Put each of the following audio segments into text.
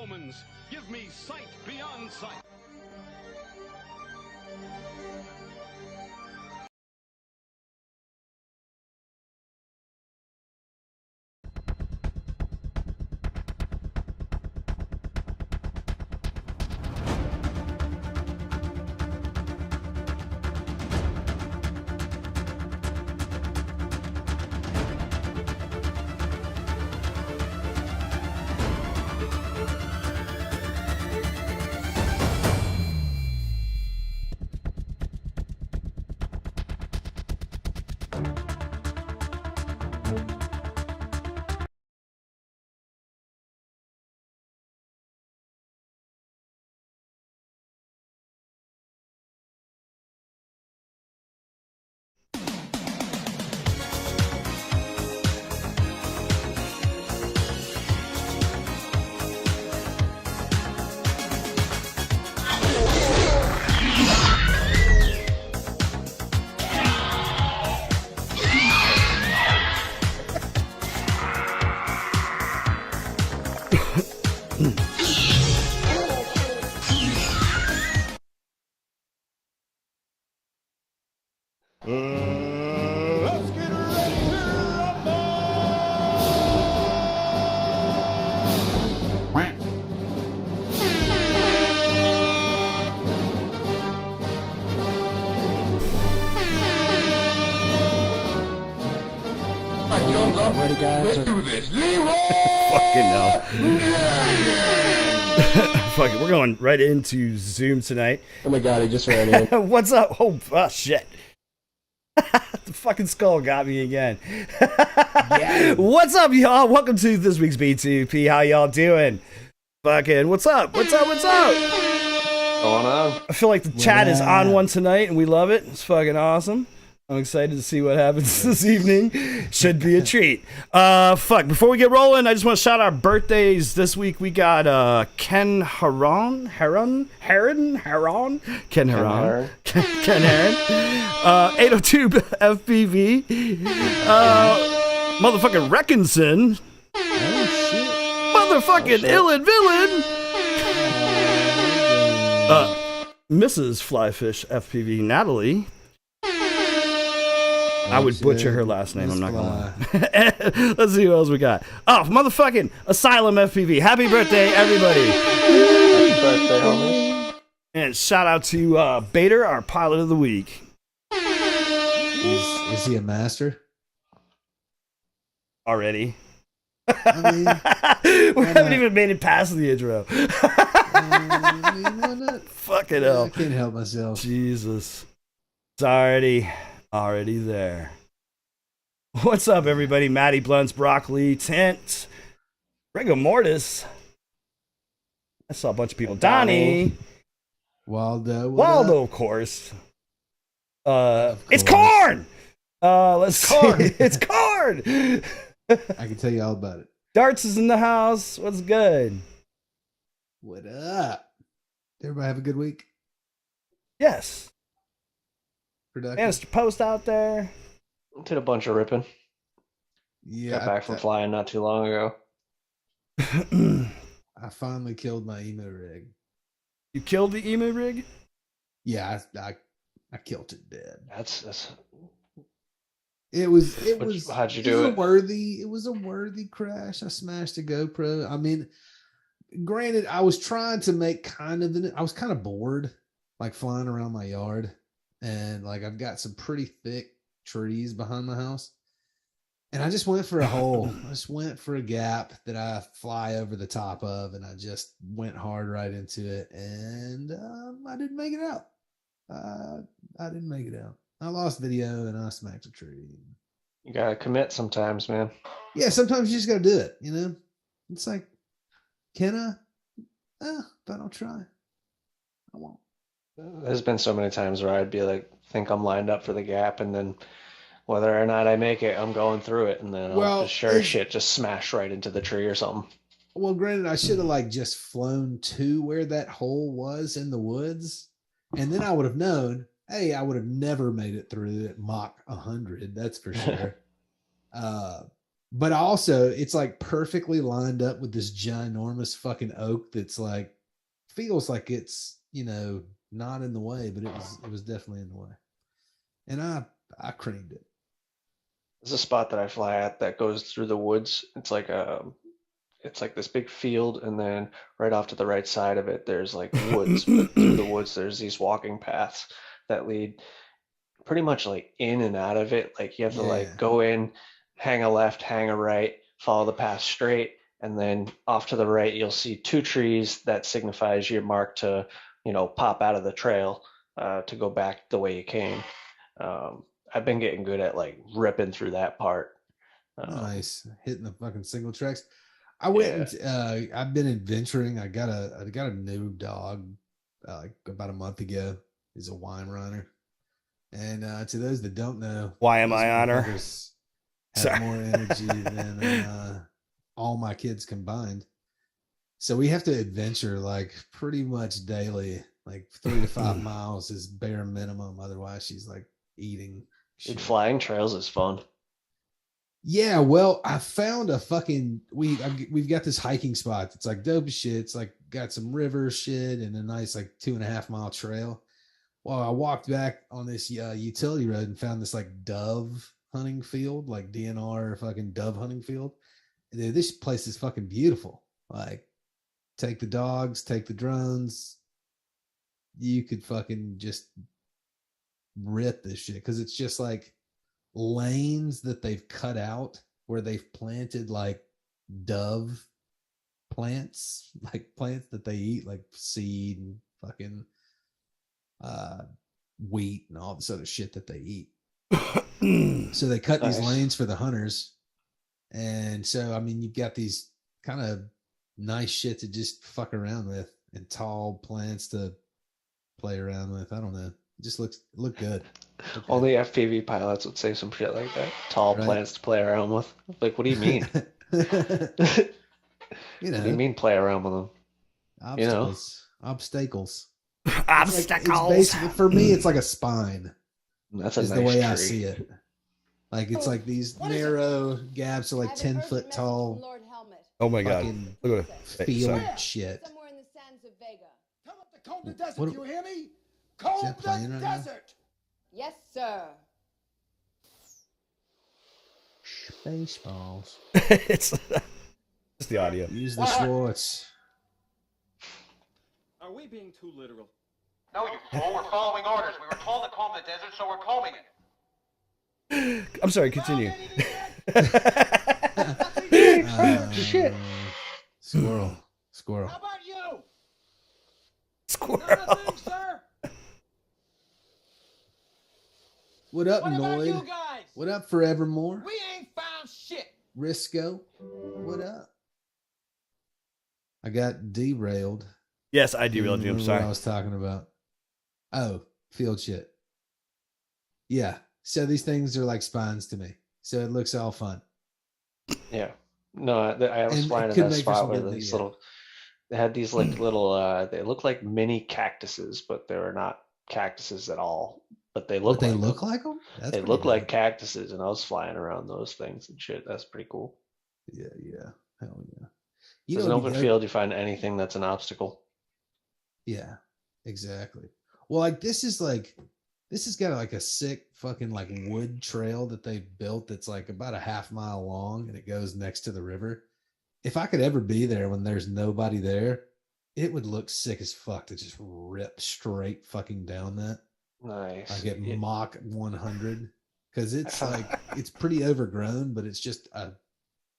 omens. Give me sight beyond sight. Let's get ready to rumble! Ready, guys? Let's do this. Leroy! Fucking hell. Fuck it, we're going right into Zoom tonight. Oh my god, he just ran in. What's up? Oh shit. The fucking skull got me again. What's up, y'all? Welcome to this week's B2P. How y'all doing? Fucking, what's up? What's up? What's up? Going on? I feel like the chat is on one tonight, and we love it. It's fucking awesome. I'm excited to see what happens this evening. Should be a treat. Fuck. Before we get rolling, I just want to shout out our birthdays. This week we got Ken Heron. Ken Heron. 802 FPV. Motherfucking Reckinson. Oh shit. Motherfucking Illin Villain. Mrs. Flyfish FPV Natalie. I would butcher her last name, I'm not gonna lie. Let's see what else we got. Oh, motherfucking Asylum FPV. Happy birthday, everybody. Happy birthday, homies. And shout out to Bader, our pilot of the week. Is he a master? Already. I mean, we haven't even made it past the intro. I mean, why not? Fucking I hell. can't help myself. Jesus. It's already there. What's up, everybody? Matty Blunts, Broccoli, Tent, Rigor Mortis. I saw a bunch of people. Donnie. Waldo, of course. It's corn. Let's see. It's corn. I can tell you all about it. Darts is in the house. What's good? What up? Everybody have a good week? Yes. Productive? Mr. Post out there. Did a bunch of ripping. Yeah. Got back from flying not too long ago. I finally killed my emo rig. You killed the emu rig? Yeah, I killed it dead. That's. It was. How'd you do it? It was a worthy crash. I smashed a GoPro. I mean, granted, I was trying to make I was kind of bored, like flying around my yard. And like I've got some pretty thick trees behind my house. And I just went for a hole. I just went for a gap that I fly over the top of, and I just went hard right into it. And I didn't make it out. I didn't make it out. I lost video and I smacked a tree. You gotta commit sometimes, man. Yeah, sometimes you just gotta do it, you know? It's like, can I? If I don't try, I won't. There's been so many times where I'd be like, think I'm lined up for the gap, and then whether or not I make it, I'm going through it, and then I'll just sure as shit just smash right into the tree or something. Well, granted, I should have like just flown to where that hole was in the woods, and then I would have known, hey, I would have never made it through at Mach 100. That's for sure. But also, it's like perfectly lined up with this ginormous fucking oak that's like feels like it's not in the way, but it was definitely in the way. And I creamed it. There's a spot that I fly at that goes through the woods. It's like this big field, and then right off to the right side of it, there's like woods. But through the woods, there's these walking paths that lead pretty much like in and out of it. Like you have to like go in, hang a left, hang a right, follow the path straight, and then off to the right, you'll see two trees that signifies your mark to, pop out of the trail to go back the way you came. I've been getting good at like ripping through that part. Nice, hitting the fucking single tracks. I went and I've been adventuring. I got a new dog like about a month ago. He's a Weimaraner. And to those that don't know, why am I on her? Have more energy than all my kids combined. So we have to adventure like pretty much daily, like 3 to 5 miles is bare minimum. Otherwise, she's like eating. Dude, flying trails is fun. Yeah, well, I found a fucking we've got this hiking spot that's like dope as shit. It's like got some river shit and a nice like 2.5 mile trail. Well, I walked back on this utility road and found this like dove hunting field, like DNR fucking dove hunting field. Dude, this place is fucking beautiful. Like, take the dogs, take the drones. You could fucking just rip this shit because it's just like lanes that they've cut out where they've planted like dove plants, like plants that they eat, like seed and fucking wheat and all this other shit that they eat. So they cut these lanes for the hunters. And so, I mean, you've got these kind of nice shit to just fuck around with and tall plants to play around with. I don't know. It just look good. Okay. Only FPV pilots would say some shit like that. Tall plants to play around with. Like, what do you mean? What do you mean play around with them? Obstacles. Obstacles. Obstacles. It's basically, for me, it's like a spine. That's a nice the way tree. I see it. Like it's like these narrow gaps are like 10 foot tall. Oh my god! Look at field shit. Somewhere in the sands of Vega. Come up to comb the desert, you hear me? Comb the desert! Yes, sir. Spaceballs. It's the audio. Use the Schwartz. Are we being too literal? No, you fool. We're following orders. We were told to comb the desert, so we're combing it. I'm sorry, continue. Shit. Squirrel. How about you? Squirrel. Nothing, sir. What up, What about Noid? you guys? What up, Forevermore? We ain't found shit. Risco. What up? I got derailed. Yes, I derailed you. I'm sorry. What I was talking about. Oh, field shit. Yeah. So these things are like spines to me. So it looks all fun. Yeah. No, I was flying in that spot where these little, they had these like little, they look like mini cactuses, but they were not cactuses at all. But they look. They look like them. They look like cactuses, and I was flying around those things and shit. That's pretty cool. Yeah. Hell yeah. There's an open field. You find anything that's an obstacle. Yeah, exactly. Well, like this has got like a sick fucking like wood trail that they built that's like about a half mile long and it goes next to the river. If I could ever be there when there's nobody there, it would look sick as fuck to just rip straight fucking down that. Nice. I get Mach 100 because it's like it's pretty overgrown, but it's just a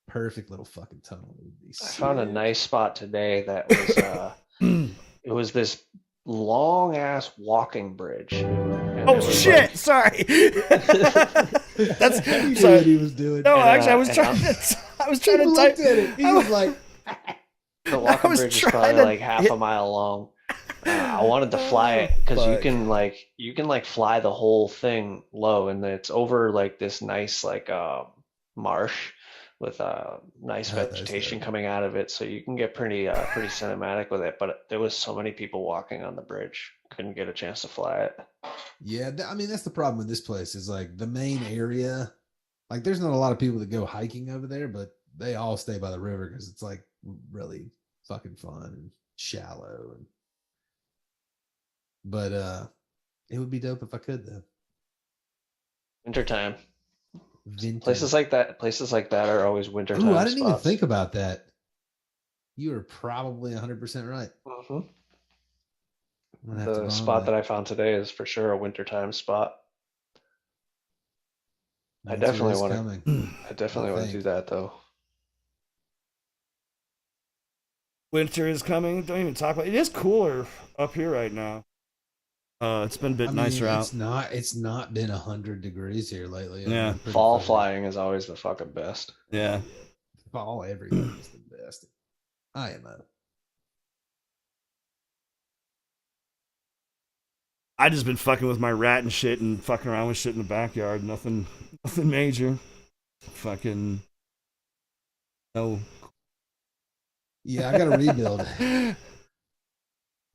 perfect little fucking tunnel. I found a nice spot today that was it was this long ass walking bridge. Oh shit! Like... Sorry. That's sorry. What he was doing. No, actually, I was trying to type. At it. He was like, the walking bridge is probably like half a mile long. I wanted to fly it because you can fly the whole thing low, and it's over like this nice like marsh with nice vegetation coming out of it, so you can get pretty cinematic with it. But there was so many people walking on the bridge, couldn't get a chance to fly it. Yeah, I mean that's the problem with this place is like the main area, Like, there's not a lot of people that go hiking over there, but they all stay by the river because it's like really fucking fun and shallow. But it would be dope if I could though. Wintertime. Vintage. Places like that are always wintertime. Ooh, I didn't even spots. think about that. You are probably 100% right. Mhm. I'm gonna have to The bomb spot that I found today is for sure a wintertime spot. I Winter definitely is want coming. to. I definitely I want to do think. that though. Winter is coming. Don't even talk about it. It is cooler up here right now. It's been a bit nicer out. It's not been 100 degrees here lately. Yeah. I'm pretty Fall fucking- flying is always the fucking best. Yeah. Fall everywhere is the best. IMO. I just been fucking with my rat and shit and fucking around with shit in the backyard. Nothing major. Fucking no. Yeah, I got to rebuild.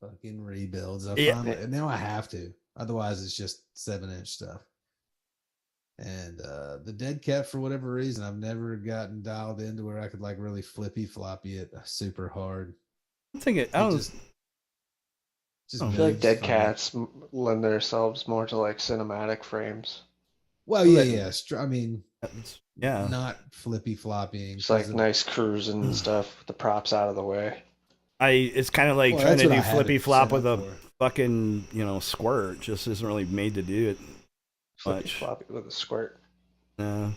Fucking rebuilds. Now I have to. Otherwise, it's just 7-inch stuff. And the dead cat, for whatever reason, I've never gotten dialed into where I could like really flippy floppy it super hard. I think it. I don't. Just I feel like moves dead funny. cats lend themselves more to like cinematic frames. Well, yeah. I mean, Yeah. not flippy floppying. It's like nice cruising and stuff with the props out of the way. It's kind of like Well, trying that's to what do I had flippy it flop set with up a for. fucking squirt. Just isn't really made to do it. Flippy Much. floppy with a squirt. No.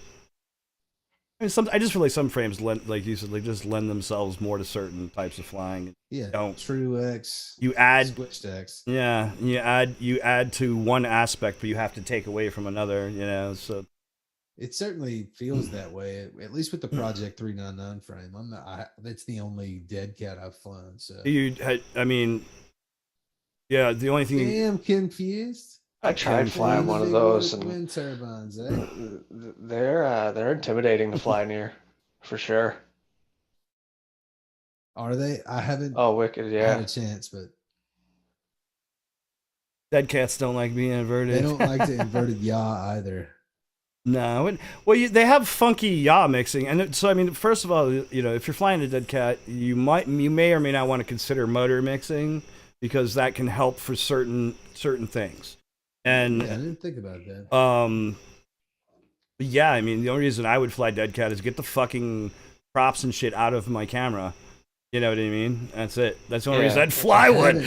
I mean, I just feel like some frames lend, like you said, like just lend themselves more to certain types of flying. Yeah, Don't. True X. You add, Switched X. yeah, you add to one aspect, but you have to take away from another. So It certainly feels that way, at least with the Project 399 frame. I'm not. That's the only dead cat I've flown. So I mean, yeah, the only thing. damn confused. I tried flying one of those, and wind turbines. Eh? they're intimidating to fly near, for sure. Are they? I haven't Oh, wicked! had Yeah, a chance, but Dead cats don't like being inverted. they don't like the inverted yaw either. No, they have funky yaw mixing, and so I mean, first of all, if you're flying a dead cat, you may or may not want to consider motor mixing because that can help for certain things. And Yeah, I didn't think about that. but yeah, I mean, the only reason I would fly dead cat is get the fucking props and shit out of my camera. You know what I mean? That's it. That's the only reason I'd fly one.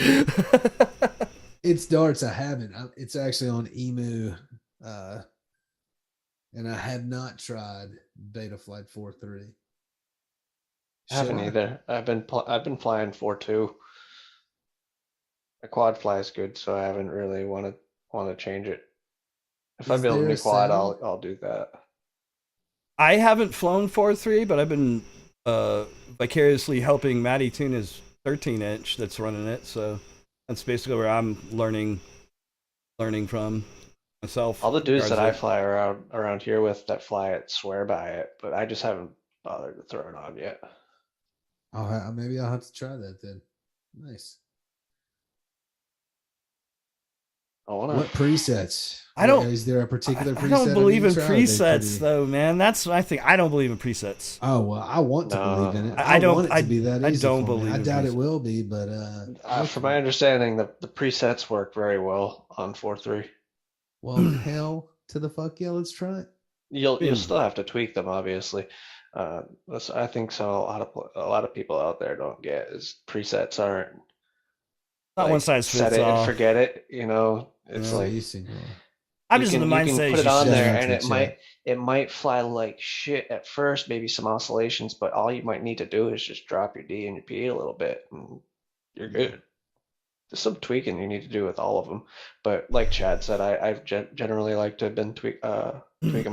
It's darts. I haven't. It's actually on Emu, and I have not tried Beta Flight 4.3. I haven't either. I've been flying 4.2. My quad fly is good, so I haven't really want to change it. If I Is build a there new a quad, sound? I'll do that. I haven't flown 4.3, but I've been vicariously helping Matty tune his 13-inch that's running it. So that's basically where I'm learning from myself. All the dudes that I fly around here with that fly it swear by it, but I just haven't bothered to throw it on yet. Maybe I'll have to try that then. Nice. What presets? I don't. Is there a particular preset? I don't believe in you tried? Are they presets pretty- though, man. That's what I think. I don't believe in presets. Oh well, I want to No. believe in it. I don't- want it to be that I easy don't for me. believe I in doubt it presets. will be, but From my understanding, the presets work very well on 4.3. well, hell to the fuck yeah, let's try it. You'll still have to tweak them, obviously. I think so. A lot of people out there don't get is presets aren't Not like, one size set fits it all. and forget it. It's Oh, like you see, well, I'm you just in the can mindset. put it you on should- there, Shout out and to it the might chat. fly like shit at first, maybe some oscillations, but all you might need to do is just drop your D and your P a little bit, and you're good. There's some tweaking you need to do with all of them, but like Chad said, I've generally like to have been tweaking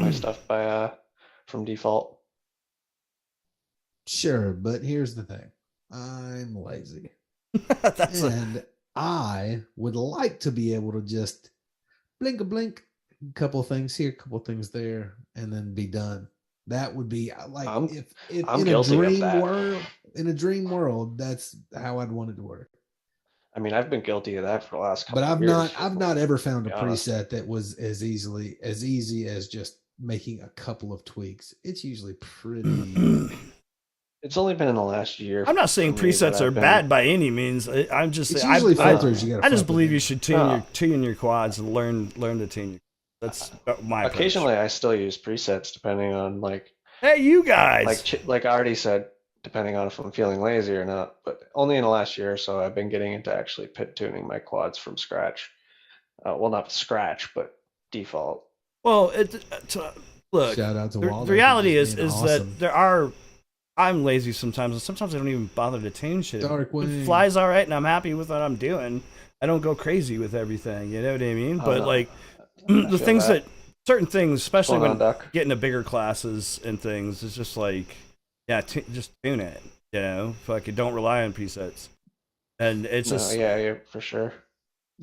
my stuff by from default. Sure, but here's the thing. I'm lazy. That's And I would like to be able to just blink a blink, couple things here, couple things there, and then be done. That would be like if I'm in a guilty of dream that. world, that's how I'd want it to work. I mean, I've been guilty of that for the last couple But of years. I've not ever found a be honest. preset that was as easy as just making a couple of tweaks, it's usually pretty. It's only been in the last year. I'm not saying for me that presets are I've been- bad by any means. I'm just It's saying, usually filters you gotta I just fuck believe with. you should tune your quads and learn to tune. That's my approach. Occasionally, I still use presets depending on like Hey, you guys. like I already said, depending on if I'm feeling lazy or not. But only in the last year or so, I've been getting into actually pit tuning my quads from scratch. Well, not scratch, but default. Well, look. Shout out to The Waldo. reality for is being that awesome. there are. I'm lazy sometimes, and sometimes I don't even bother to tune shit. Dark It Wing. flies all right, and I'm happy with what I'm doing. I don't go crazy with everything. You know what I mean? Oh, But no. like I the feel things that certain things, especially Going on, when Duck? getting to bigger classes and things, it's just like, yeah, just tune it. You know, fucking don't rely on presets. And it's No, just, yeah, for sure.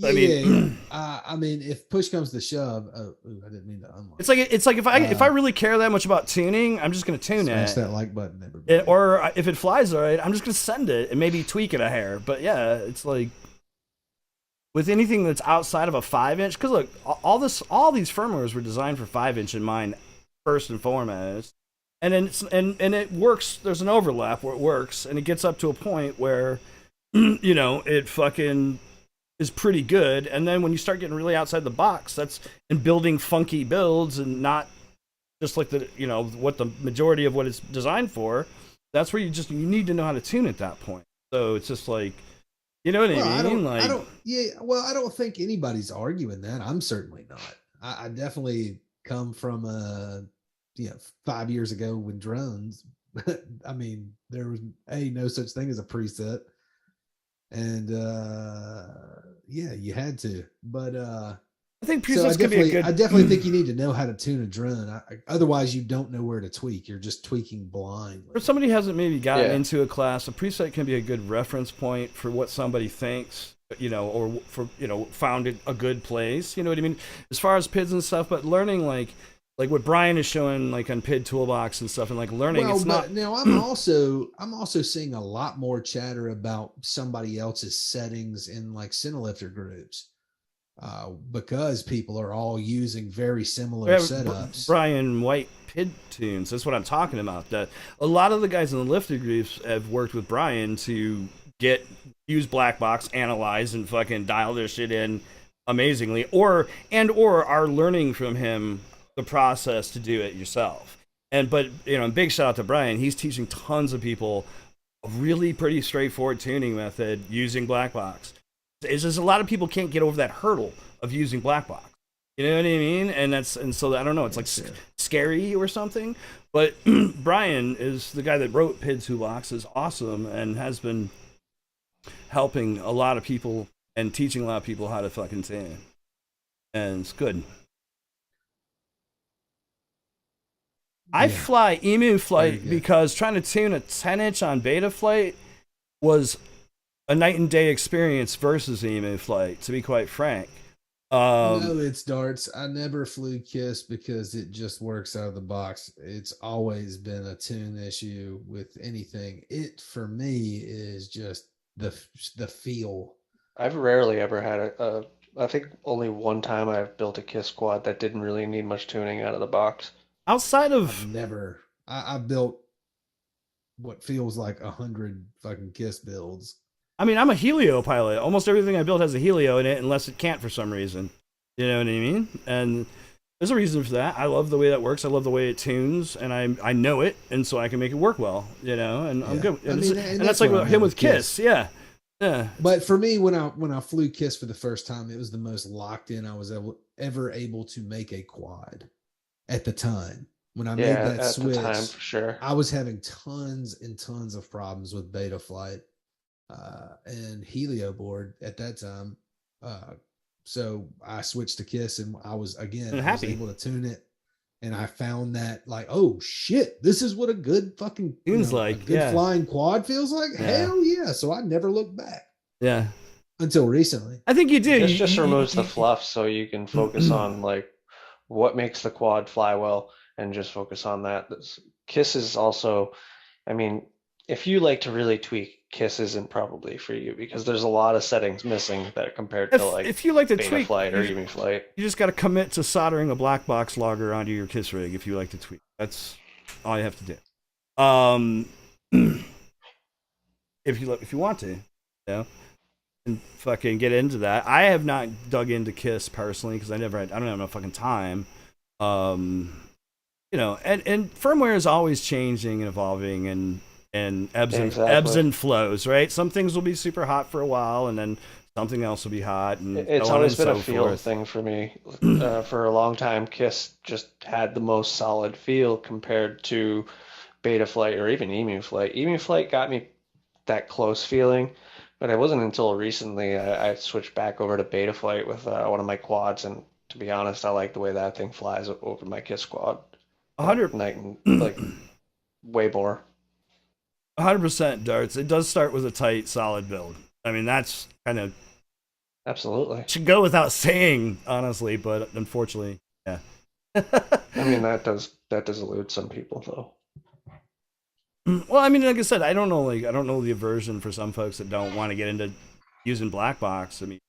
I mean- I mean, if push comes to shove, I didn't mean to unlock. it's like if I really care that much about tuning, I'm just gonna tune Smash it. that like button, everybody. Or if it flies all right, I'm just gonna send it and maybe tweak it a hair. But yeah, it's like with anything that's outside of a 5-inch, because look, all these firmwares were designed for 5-inch in mind first and foremost, and then and it works. There's an overlap where it works, and it gets up to a point where you know it fucking is pretty good. And then when you start getting really outside the box, that's and building funky builds and not just like the what the majority of what it's designed for. That's where you need to know how to tune at that point. So it's just like, you know what I mean? I don't think anybody's arguing that. I'm certainly not. I definitely come from 5 years ago with drones. I mean, there was no such thing as a preset. And you had to. But I think so presets could be a good. I definitely think you need to know how to tune a drone. Otherwise, you don't know where to tweak. You're just tweaking blindly. If somebody hasn't maybe gotten Yeah. into a class, a preset can be a good reference point for what somebody thinks, or for found a good place. You know what I mean? As far as PIDs and stuff, but learning like what Brian is showing like on PID Toolbox and stuff, and like learning. Well, it's not. now I'm also seeing a lot more chatter about somebody else's settings in like Cinelifter groups, because people are all using very similar setups. Brian White PID tunes. That's what I'm talking about. That a lot of the guys in the lifter groups have worked with Brian to use black box, analyze, and fucking dial their shit in amazingly, or are learning from him the process to do it yourself. But big shout out to Brian. He's teaching tons of people a really pretty straightforward tuning method using black box. It's just a lot of people can't get over that hurdle of using black box. You know what I mean? And so I don't know. It's like scary or something. But Brian is the guy that wrote PID Toolbox, is awesome and has been helping a lot of people and teaching a lot of people how to fucking tune. And it's good. I fly Emu Flight because trying to tune a 10-inch on Beta Flight was a night and day experience versus Emu Flight, to be quite frank. No, it's darts. I never flew KISS because it just works out of the box. It's always been a tune issue with anything. It, for me, is just the feel. I've rarely ever had I think only one time I've built a KISS quad that didn't really need much tuning out of the box. Outside of I built what feels like 100 fucking KISS builds. I mean, I'm a Helio pilot. Almost everything I build has a Helio in it, unless it can't for some reason. You know what I mean? And there's a reason for that. I love the way that works. I love the way it tunes, and I know it, and so I can make it work well. And I'm good. And that's like him with KISS. Yeah. But for me, when I flew KISS for the first time, it was the most locked in I was ever able to make a quad at the time. When I made that switch, at the time, for sure. I was having tons and tons of problems with Beta Flight and Helio board at that time. So I switched to KISS, and I was able to tune it. And I found that like, oh shit, this is what a good fucking flying quad feels like. Yeah. Hell yeah! So I never looked back. Yeah. Until recently. I think you did. It just removes the fluff, so you can focus on like what makes the quad fly well, and just focus on that. KISS is also, I mean, if you like to really tweak, Kiss isn't probably for you because there's a lot of settings missing that compared to like If you like to beta tweak, flight or even flight. you just got to commit to soldering a black box logger onto your Kiss rig if you like to tweak. That's all you have to do. If you want to, you know, and fucking get into that. I have not dug into Kiss personally because I don't have enough fucking time. You know, and firmware is always changing and evolving and ebbs and flows, right? Some things will be super hot for a while, and then something else will be hot. And it's always been a feel thing for me. For a long time, Kiss just had the most solid feel compared to Beta Flight or even Emu Flight. Emu Flight got me that close feeling, but it wasn't until recently I switched back over to Beta Flight with one of my quads, and to be honest, I like the way that thing flies over my Kiss quad. 100 night and like way more. 100% darts. It does start with a tight, solid build. I mean, that's kind of absolutely should go without saying, honestly, but unfortunately, yeah. I mean, that does elude some people though. Well, I mean, like I said, I don't know the aversion for some folks that don't want to get into using black box. I mean,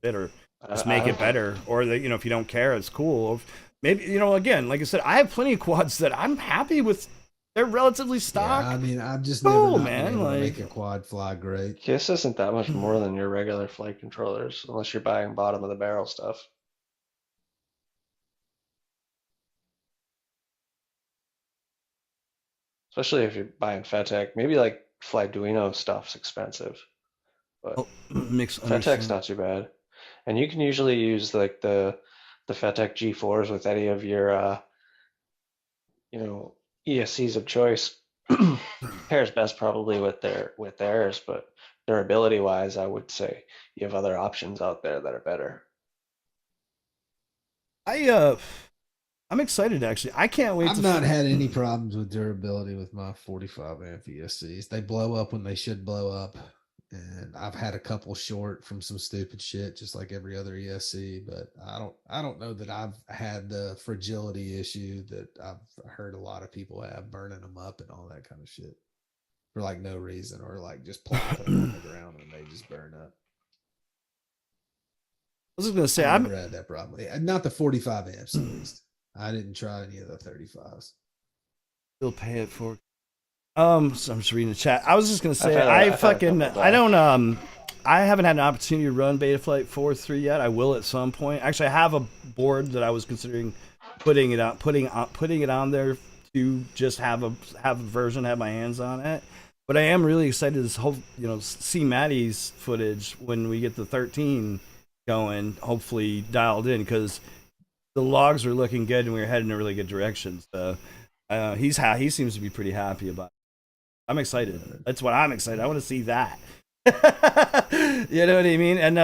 or just make it better, or that, you know, if you don't care, it's cool. Maybe, you know, again, like I said, I have plenty of quads that I'm happy with. They're relatively stock. Yeah, I mean, I've just cool, never man. been able to Like, make a quad fly great. Kiss isn't that much more than your regular flight controllers, unless you're buying bottom of the barrel stuff. Especially if you're buying FETech. Maybe like Flyduino stuff's expensive, but FETech's not too bad. And you can usually use like the FETech G4s with any of your you know, ESCs of choice. Pairs best probably with theirs, but durability wise, I would say you have other options out there that are better. I'm excited actually. I can't wait. I've not had any problems with durability with my 45 amp ESCs. They blow up when they should blow up, and I've had a couple short from some stupid shit, just like every other ESC. But I don't know that I've had the fragility issue that I've heard a lot of people have, burning them up and all that kind of shit for like no reason, or like just plopping them on the ground and they just burn up. I was just gonna say I've never had that problem. Not the 45 amps at least. I didn't try any of the 35s. Still pay it for. So I'm just reading the chat. I was just gonna say I haven't had an opportunity to run Betaflight 4.3 yet. I will at some point. Actually, I have a board that I was considering putting it on there to just have a version, have my hands on it. But I am really excited to see Maddie's footage when we get the 13 going, hopefully dialed in, because the logs are looking good and we're heading in a really good direction. So he seems to be pretty happy about it. I'm excited. That's what I'm excited. I want to see that. You know what I mean? And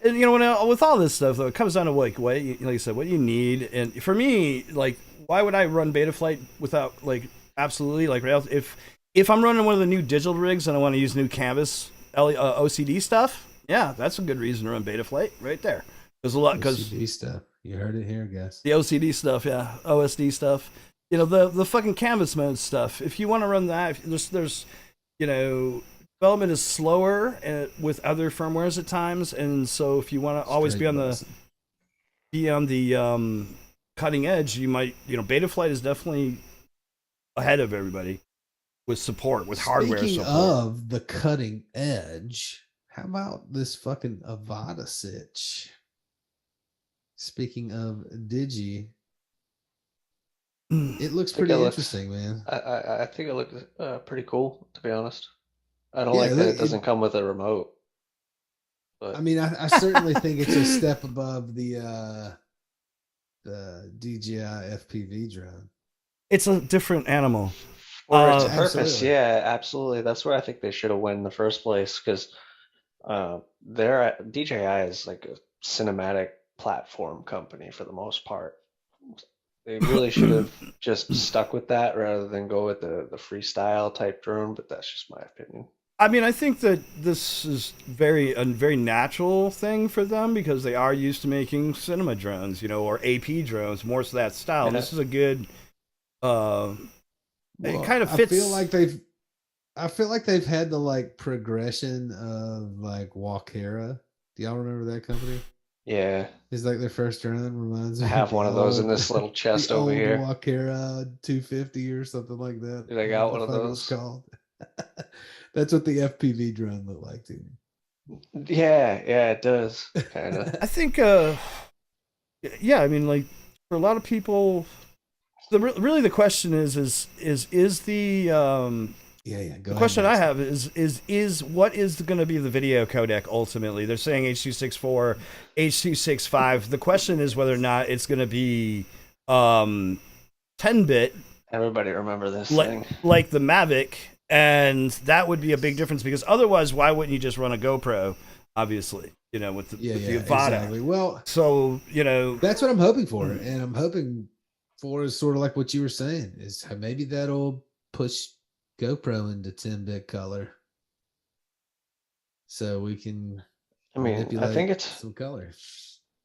you know, with all this stuff though, it comes down to like you said, what you need. And for me, like, why would I run Betaflight without like absolutely like if I'm running one of the new digital rigs and I want to use new canvas OCD stuff? Yeah, that's a good reason to run Betaflight right there. There's a lot because OCD stuff. You heard it here, guys. The OCD stuff, yeah, OSD stuff. You know, the fucking canvas mode stuff. If you want to run that, there's you know, development is slower with other firmwares at times, and so if you want to always be on the cutting edge, you might, you know, Betaflight is definitely ahead of everybody with support, with hardware support. Speaking of the cutting edge, how about this fucking Avada sitch? Speaking of Digi, it looks pretty interesting, man. I think it looks pretty cool, to be honest. I don't like that it doesn't come with a remote. But. I mean, I certainly think it's a step above the DJI FPV drone. It's a different animal. For its purpose, absolutely. Yeah, absolutely. That's where I think they should have won in the first place, because DJI is like a cinematic platform company for the most part. They really should have just stuck with that rather than go with the freestyle type drone, but that's just my opinion. I mean, I think that this is a very natural thing for them because they are used to making cinema drones, you know, or AP drones, more so that style. Yeah. This is a good it kind of fits. I feel like I feel like they've had the like progression of like Walkera. Do y'all remember that company? Yeah, It's like their first run reminds I me of have the one of those in old, this little chest the over old here. Walkera 250 or something like that. Dude, I got Whatever one the of fuck it was those. called. That's what the FPV drone looked like to Yeah, yeah, it does. Kind of. me. I think, yeah, I mean, like for a lot of people, really the question is the Yeah, go the ahead, question I Max. have is what is going to be the video codec ultimately? They're saying H.264, H.265. The question is whether or not it's going to be 10-bit Everybody remember this thing. like the Mavic, and that would be a big difference because otherwise, why wouldn't you just run a GoPro? Obviously, you know, with the Avata. Exactly. Well, So you know, that's what I'm hoping for, and I'm hoping for is sort of like what you were saying is maybe that'll push GoPro into 10-bit color, so we can I mean, I manipulate think it's. some color.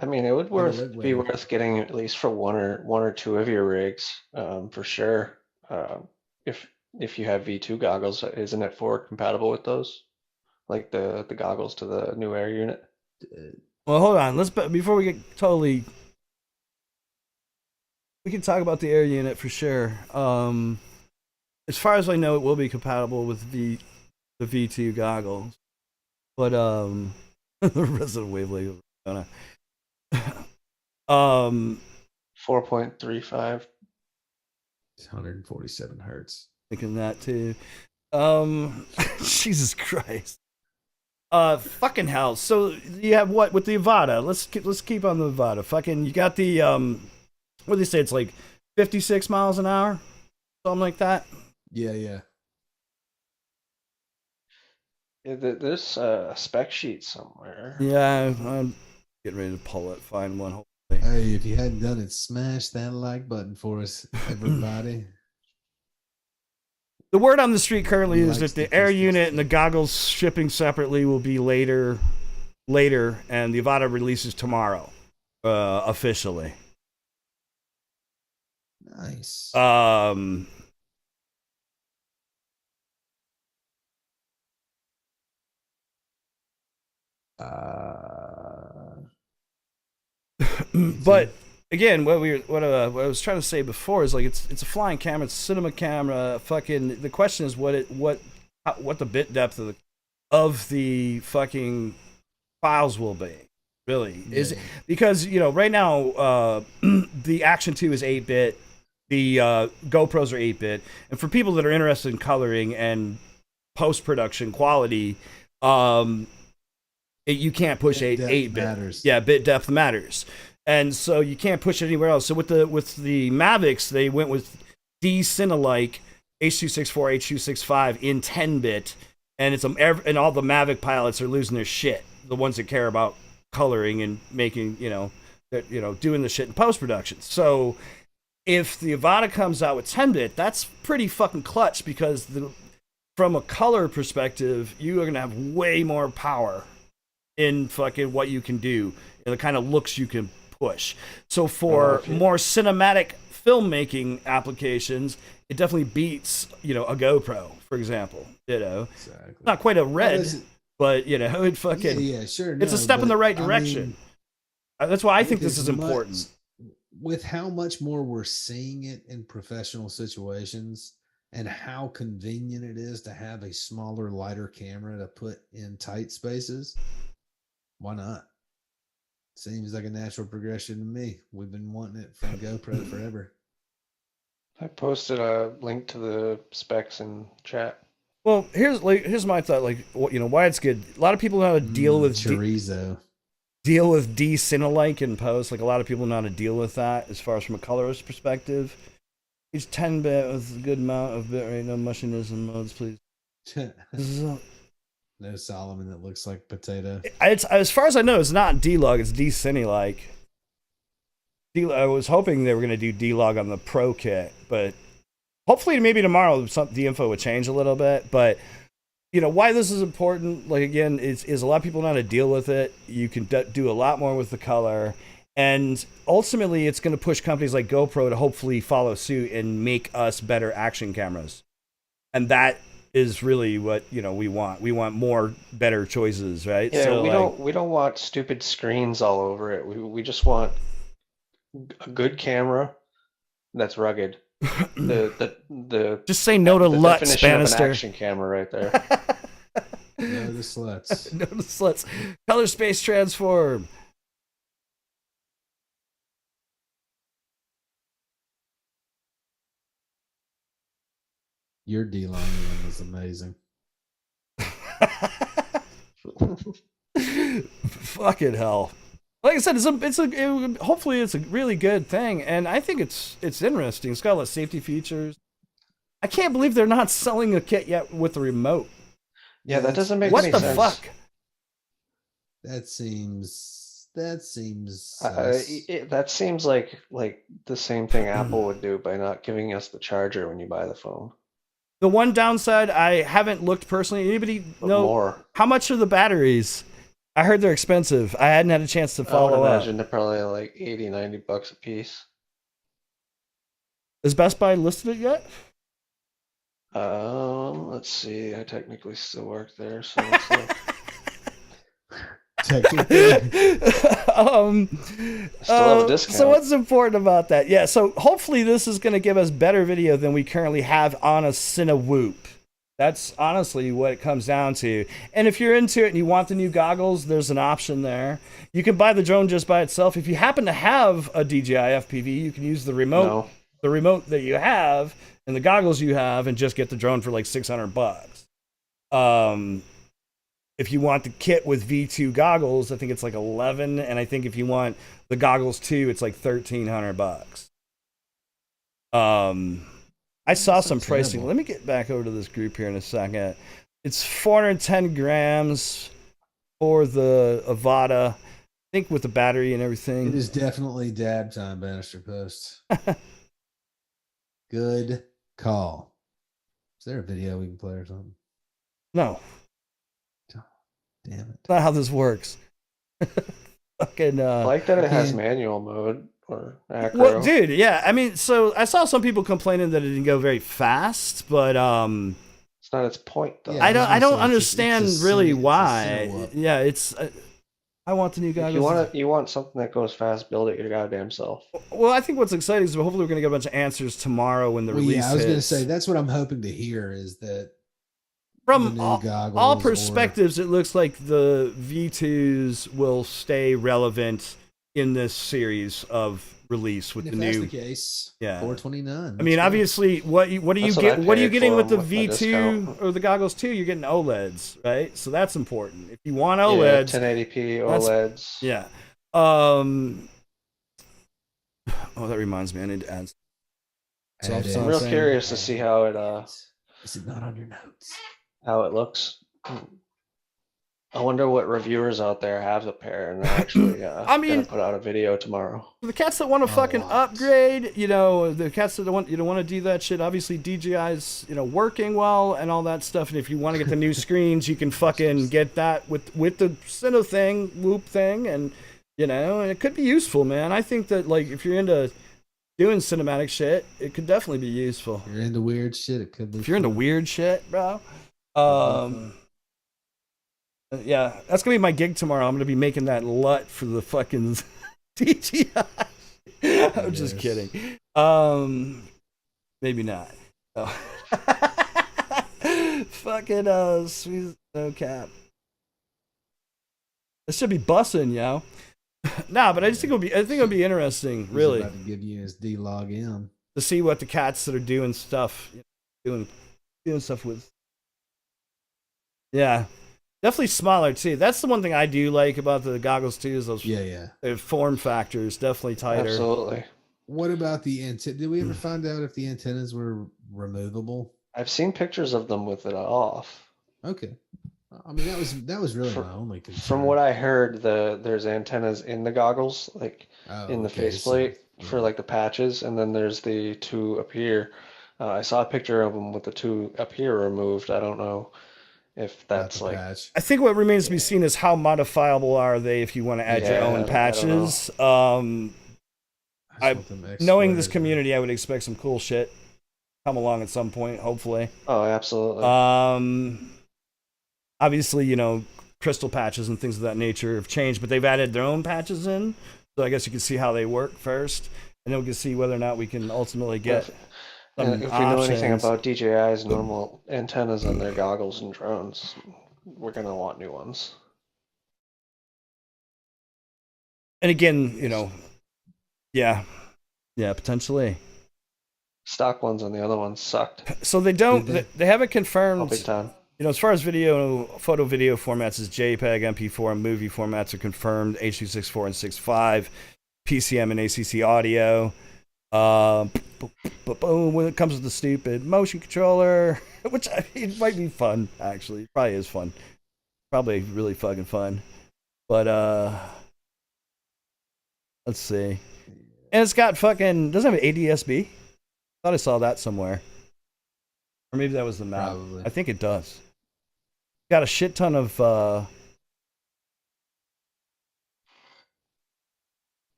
I mean, it would be better. worth getting at least for one or two of your rigs, for sure. If you have V2 goggles, isn't it forward compatible with those? Like the goggles to the new air unit? well, hold on. Before we get totally, we can talk about the air unit for sure. As far as I know, it will be compatible with the V2 goggles, but the resident wavelength. Um, 4.35. It's 147 hertz. thinking that too. Jesus Christ. Fucking hell. So you have what with the Avata? Let's keep on the Avata. Fucking, you got the what do they say? It's like 56 miles an hour, something like that. Yeah. There's a spec sheet somewhere. Yeah, I'm getting ready to pull it. Find one. Hopefully. Hey, if you hadn't done it, smash that like button for us, everybody. The word on the street currently We is like that the air statistics. unit and the goggles shipping separately will be later, and the Avata releases tomorrow, officially. Nice. But again, what I was trying to say before is like it's a flying camera, it's a cinema camera. Fucking, the question is what the bit depth of the fucking files will be. Really, is because right now the Action 2 is 8-bit, the GoPros are 8-bit, and for people that are interested in coloring and post production quality, you can't push 8-bit. Matters. Yeah, bit depth matters, and so you can't push it anywhere else. So with the Mavics, they went with D-Cinelike H.264, H.265 in 10-bit, and and all the Mavic pilots are losing their shit. The ones that care about coloring and making, doing the shit in post production. So if the Avata comes out with 10-bit, that's pretty fucking clutch because from a color perspective, you are gonna have way more power in fucking what you can do and the kind of looks you can push. So for more cinematic filmmaking applications, it definitely beats, a GoPro, for example. Exactly. Not quite a red, but it fucking yeah, sure. it's a step in the right direction. That's why I think this is important. With how much more we're seeing it in professional situations and how convenient it is to have a smaller, lighter camera to put in tight spaces, why not? Seems like a natural progression to me. We've been wanting it from GoPro forever. I posted a link to the specs in chat. Well, here's my thought. Like, why it's good. A lot of people know how to deal with chorizo. Deal with D-Cinelike in post. Like, a lot of people know how to deal with that as far as from a colorist perspective. Each 10-bit with a good amount of bitrate, no mushiness and modes, please. No Solomon that looks like potato. It's, as far as I know, it's not D-Log. It's D-Cinelike. I was hoping they were going to do D-Log on the Pro kit, but hopefully maybe tomorrow the info would change a little bit. But why this is important, like, again, is a lot of people know how to deal with it. You can do a lot more with the color, and ultimately it's going to push companies like GoPro to hopefully follow suit and make us better action cameras. And that is really what we want. We want more better choices, right? Yeah, So we don't want stupid screens all over it. We just want a good camera that's rugged. The just say no to the Lutz, definition of an Bannister. action camera right there. No to sluts. No to sluts. Color space transform. Your D-Long was amazing. Fucking hell. Like I said, hopefully it's a really good thing, and I think it's interesting. It's got a lot of safety features. I can't believe they're not selling a kit yet with the remote. Yeah, that doesn't make What any the sense. fuck? That seems that seems like the same thing Apple would do by not giving us the charger when you buy the phone. The one downside, I haven't looked personally. Anybody know More. how much are the batteries? I heard they're expensive. I hadn't had a chance to I would follow up. imagine they're probably like $80-$90 a piece. Is Best Buy listed it yet? Let's see. I technically still work there, so let's look. technically. Still have a discount. So what's important about that? Yeah, so hopefully this is going to give us better video than we currently have on a Cinewhoop. That's honestly what it comes down to. And if you're into it and you want the new goggles, there's an option there. You can buy the drone just by itself. If you happen to have a DJI FPV, you can use the remote, the remote that you have and the goggles you have, and just get the drone for like $600. If you want the kit with V2 goggles, I think it's like 11, and I think if you want the goggles too, it's like $1,300. I saw some pricing. terrible. Let me get back over to this group here in a second. It's 410 grams for the Avata, I think with the battery and It everything. is definitely dab time, Bannister Post. Good call. Is there a video we can play or something? No, Damn it. that's not how this works. Fucking I like that it has can't- manual mode or acro. well, dude, yeah. I mean, so I saw some people complaining that it didn't go very fast, but It's not its point though. Yeah. I don't I was gonna say, understand it's a really it's a why. Cinewhoop. Yeah, it's. I want the new If goggles. you want something that goes fast, build it your goddamn self. Well, I think what's exciting is hopefully we're gonna get a bunch of answers tomorrow when the Well, release yeah, I was going to hits. say that's what I'm hoping to hear is that From the new all goggles or- perspectives, it looks like the V2s will stay relevant in this series of release with if the that's new. the case, Yeah. 429. I mean, obviously, what do you That's what get? I What are you paid getting for with the them with my V2 discount. or the goggles too? You're getting OLEDs, right? So that's important. If you want Yeah, OLEDs, 1080p that's- OLEDs. yeah. Oh, that reminds me. I need to add. So Add I'm it. I'm real saying- curious to see how it Is it not on your notes? looks. I wonder what reviewers out there have a pair and they're actually I mean- gonna put out a video tomorrow. For the cats that want to fucking lot. upgrade, the cats that want to do that shit. Obviously, DJI's working well and all that stuff. And if you want to get the new screens, you can fucking get that with the Cine thing, Whoop thing, and and it could be useful, man. I think that if you're into doing cinematic shit, it could definitely be useful. If you're into weird shit, it could be. If you're into fun. weird shit, bro. Yeah, that's gonna be my gig tomorrow. I'm gonna be making that LUT for the fucking DJI. I'm just Yes. kidding. Maybe not. Oh. Fucking sweet no cap. This should be bussing, yo. Nah, but I think it'll be interesting, He's really, about to give you his D log in. to see what the cats that are doing stuff, doing stuff with. Yeah, definitely smaller too. That's the one thing I do like about the goggles too, is those Yeah. form factors, definitely tighter. Absolutely. What about the antenna? Did we ever find out if the antennas were removable? I've seen pictures of them with it off. Okay. I mean, that was really From- my only concern. From what I heard, there's antennas in the goggles, like Oh, in the okay, faceplate so- for like the patches, and then there's the two up here. I saw a picture of them with the two up here removed. I don't know if about that's the like patch. I think what remains to be seen is how modifiable are they if you want to add your Yeah, I own don't know. patches. I just want them Knowing this exported, community, I would expect some cool shit. come along at some point, hopefully. Oh, absolutely. Obviously, you know, crystal patches and things of that nature have changed, but they've added their own patches in. So I guess you can see how they work first, and then we can see whether or not we can ultimately get some If we know anything options. about DJI's normal antennas on their goggles and drones, we're gonna want new ones. And again, you know, yeah, potentially. Stock ones on the other ones sucked. So they don't, they haven't Oh, confirmed. big time. You know, as far as photo video formats as JPEG, MP4, and movie formats are confirmed, H.264 and 6.5, PCM and ACC audio. But boom, when it comes to the stupid motion controller, which it might be fun, actually. It probably is fun. Probably really fucking fun. But, let's see. And it's got fucking, doesn't it have ADSB? Thought I saw that somewhere. Or maybe that was the map. Probably. I think it does. Got a shit ton of sorry,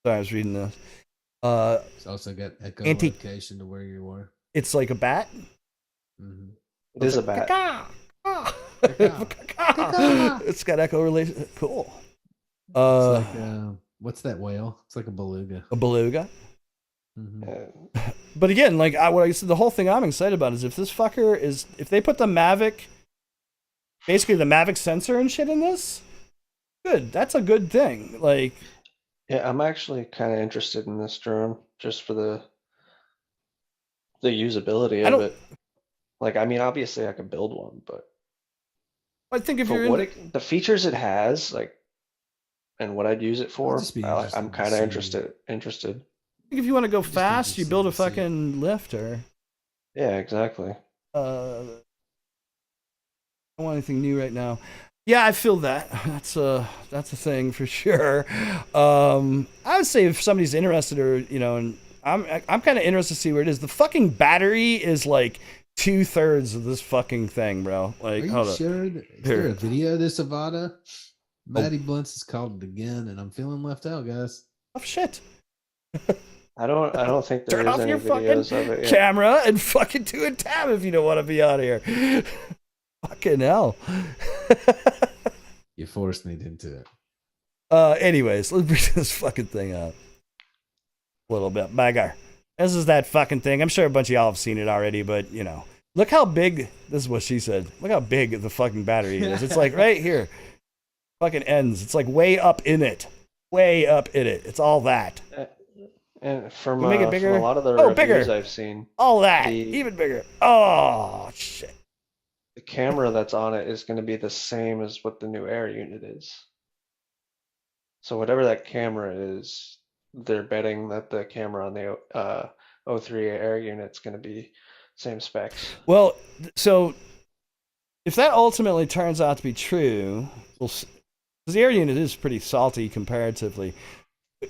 I was reading this. It's also got Anti- echolocation to where you were. It's like a bat. Mm-hmm. It is a bat. It's got echo relation. Cool. It's like what's that whale? It's like a beluga. A beluga. Mm-hmm. But again, like what I said, the whole thing I'm excited about is if this fucker is, if they put the Mavic, basically the Mavic sensor and shit in this, good. That's a good thing. Like, Yeah, I'm actually kind of interested in this drone just for the usability of it. Like, I mean, obviously I could build one, but I think if for you're what in, the features it has, like, and what I'd use it for, just be I'm interested kind to of see. interested. if you want to go Just fast, you build a interested to see. fucking lifter. Yeah, exactly. I don't want anything new right now. Yeah, I feel that. That's a thing for sure. I would say if somebody's interested, or you know, and I'm kind of interested to see where it is. The fucking battery is like 2/3 of this fucking thing, bro. Like, Are you hold sure? Is Here. there a video of this Avada? Maddie Blunts has called it again, and I'm feeling left out, guys. up. Oh shit! I don't think there Turn is off any your videos fucking of it yet. camera and fucking do a tab if you don't want to be out here. Fucking hell. You forced me into it. Anyways, let's bring this fucking thing up a little bit. Bagger. This is that fucking thing. I'm sure a bunch of y'all have seen it already, but you know, look how big. This is what she said. Look how big the fucking battery is. It's like right here. Fucking ends. It's like way up in it. Way up in it. It's all that. And from You make it bigger? from a lot of the Oh, reviews bigger. I've seen, All that. The- Even bigger. Oh shit. the camera that's on it is going to be the same as what the new air unit is. So whatever that camera is, they're betting that the camera on the O3 air unit's going to be same specs. Well, so if that ultimately turns out to be true, because the air unit is pretty salty comparatively.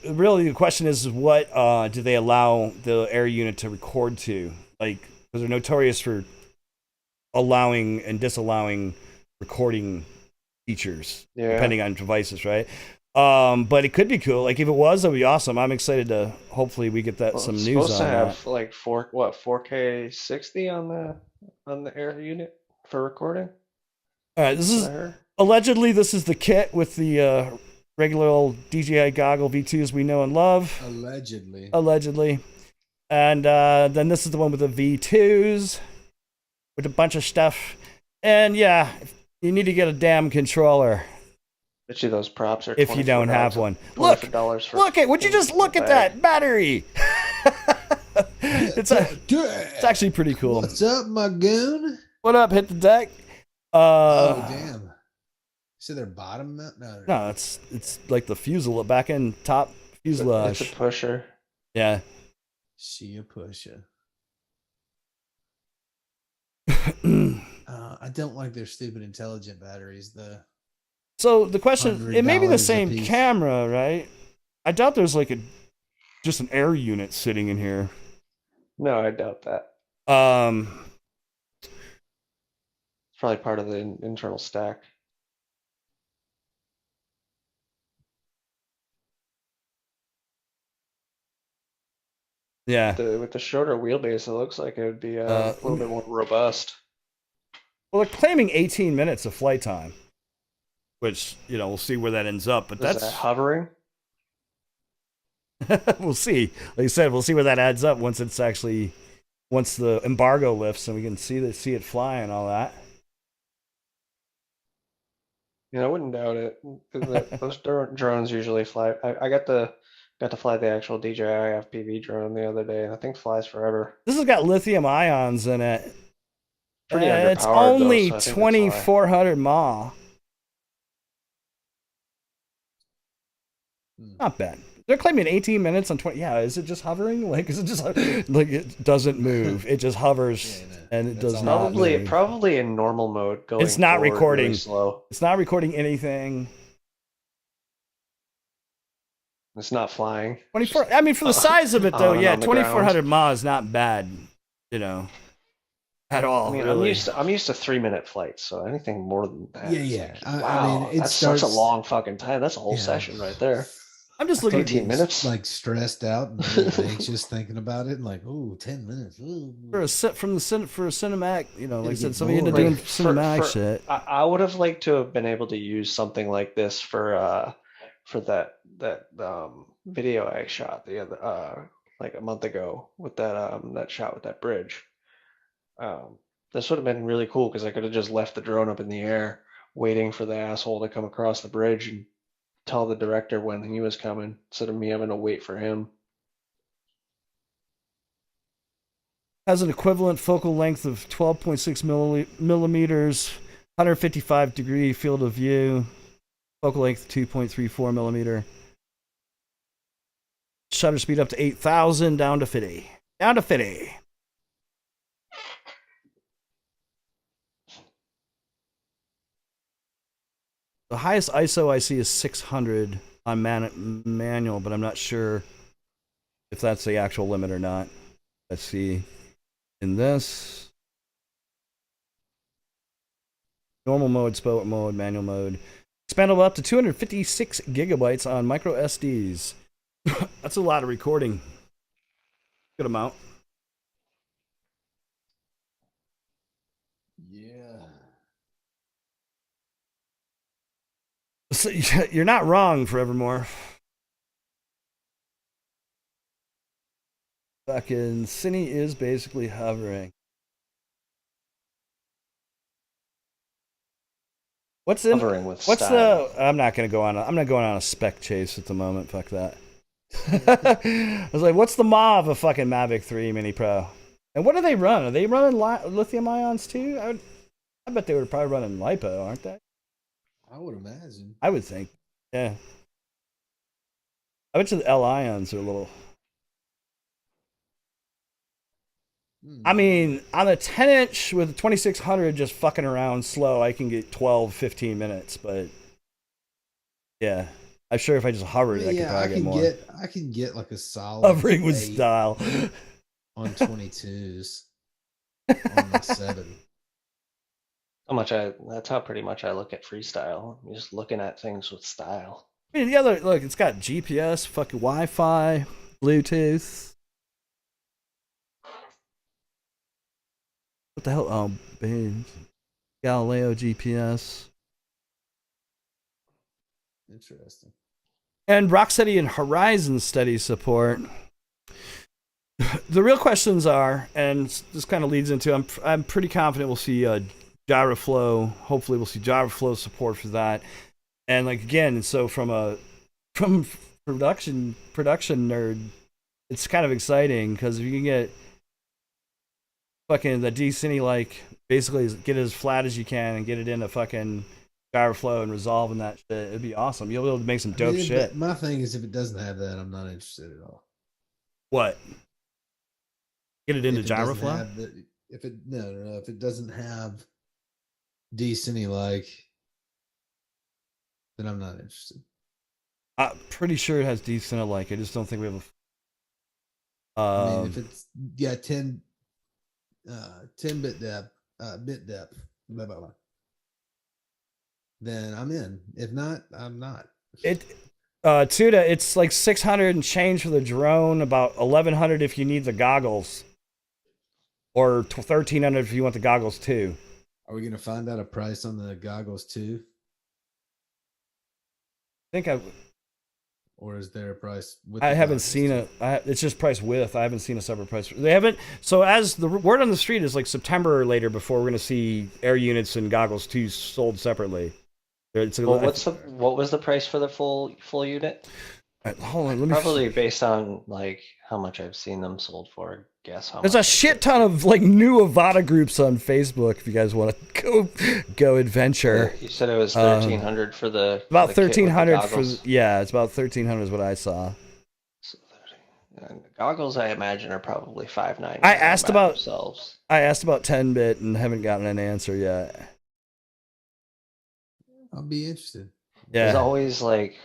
Really, the question is what do they allow the air unit to record to? Like, because they're notorious for allowing and disallowing recording features Yeah. depending on devices, right? But it could be cool. Like if it was, that'd be awesome. I'm excited to hopefully we get that Well, some it's news supposed on to that. have like 4K 60 on the air unit for recording. All right, this I is heard. allegedly this is the kit with the regular old DJI goggle V2s we know and love. Allegedly. And then this is the one with the V2s with a bunch of stuff. And yeah, you need to get a damn controller Bet you those props are if you don't have $24 one. Look, $24 for look at, would you just look at that battery? it's actually pretty cool. What's up, my goon? What up? Hit the deck. Oh damn! So they're bottom mount? No, it's like the fuselage, back end top fuselage. It's a pusher. Yeah. She a pusher. I don't like their stupid intelligent batteries. So the question, it may be the $100 same a piece. camera, right? I doubt there's like just an air unit sitting in here. No, I doubt that. It's probably part of the internal stack. Yeah. With the shorter wheelbase, it looks like it would be a little bit more robust. Well, they're claiming 18 minutes of flight time, which, you know, we'll see where that ends up. But Is that's that hovering? we'll see. Like I said, we'll see where that adds up once the embargo lifts and we can see it fly and all that. Yeah, I wouldn't doubt it. Those drones usually fly. I got to fly the actual DJI FPV drone the other day, and I think it flies forever. This has got lithium ions in it. Pretty It's underpowered, only though, so I think it's 2,400 mAh. Not bad. They're claiming 18 minutes on 20. Yeah, is it just hovering? Like, is it just like it doesn't move? It just hovers and it does not move. Probably in normal mode. Going It's not forward recording. really slow. It's not recording anything. It's not flying. 24. I mean, for the size of it, though, on yeah, the 2,400 mAh is not bad. You know, at all. I mean, really. I'm used to 3-minute flights, so anything more than that. Yeah. Like, I mean, that's such a long fucking time. That's a whole session right there. I'm just looking 18 minutes. Like stressed out and a little anxious thinking about it, and like, ooh, 10 minutes. Ooh. for a cinematic, you know, like I said, somebody into bored. doing Like, cinematic shit. I would have liked to have been able to use something like this for that video I shot the other like a month ago with that shot with that bridge. This would have been really cool because I could have just left the drone up in the air waiting for the asshole to come across the bridge and tell the director when he was coming instead of me having to wait for him. Has an equivalent focal length of 12.6 millimeters, 155-degree field of view, focal length 2.34 millimeter. Shutter speed up to 8,000, down to 50. Down to 50. The highest ISO I see is 600 on manual, but I'm not sure if that's the actual limit or not. Let's see. In this, normal mode, sport mode, manual mode, expandable up to 256 gigabytes on micro SDs. That's a lot of recording. Good amount. Yeah. So, you're not wrong, Forevermore. Fucking Cine is basically hovering. Hovering with what's style. I'm not going on a spec chase at the moment. Fuck that. I was like, what's the MOAR of a fucking Mavic 3 Mini Pro? And what do they run? Are they running lithium ions too? I bet they were probably running LiPo, aren't they? I would imagine. I would think. Yeah. I bet you the L ions are a little. I mean, on a 10-inch with a 2600 just fucking around slow, I can get 12, 15 minutes, but yeah. I'm sure if I just hovered, I could probably get more. I can get like a solid Hovering with style. On 22s. On the 7. That's how pretty much I look at freestyle. I'm just looking at things with style. I mean, look, it's got GPS, fucking Wi-Fi, Bluetooth. What the hell? Oh, babe. Galileo GPS. Interesting. And Rocksteady and Horizon Steady support. The real questions are, and this kind of leads into, I'm pretty confident we'll see Gyroflow. Hopefully, we'll see Gyroflow support for that. And like again, so from production nerd, it's kind of exciting because if you can get fucking the D-Cine, like basically get it as flat as you can and get it into fucking Gyroflow and resolving that shit, it'd be awesome. You'll be able to make some dope shit. My thing is, if it doesn't have that, I'm not interested at all. What? Get it into Gyroflow? If it doesn't have D-Cine like, then I'm not interested. I'm pretty sure it has D-Cine like. I just don't think we have a. I mean, if it's 10 bit depth, blah blah blah, then I'm in. If not, I'm not. Tuda, it's like 600 and change for the drone, about 1100 if you need the goggles, or 1300 if you want the goggles too. Are we gonna find out a price on the goggles too, I think or is there a price? With I the haven't goggles seen too? it's just price with. I haven't seen a separate price. They haven't. So as the word on the street is like September or later before we're gonna see air units and goggles too sold separately. Well, what was the price for the full unit? Hold on, let me Probably based on like how much I've seen them sold for. Guess how There's much a shit ton of like new Avada groups on Facebook if you guys want to go adventure. You said it was 1300 for the About for the kit with the 1300 for goggles? yeah, it's about 1300 is what I saw. So 30. And the goggles, I imagine, are probably $5.99. I asked about themselves. I asked about 10-bit and haven't gotten an answer yet. I'll be interested. There's Yeah. always like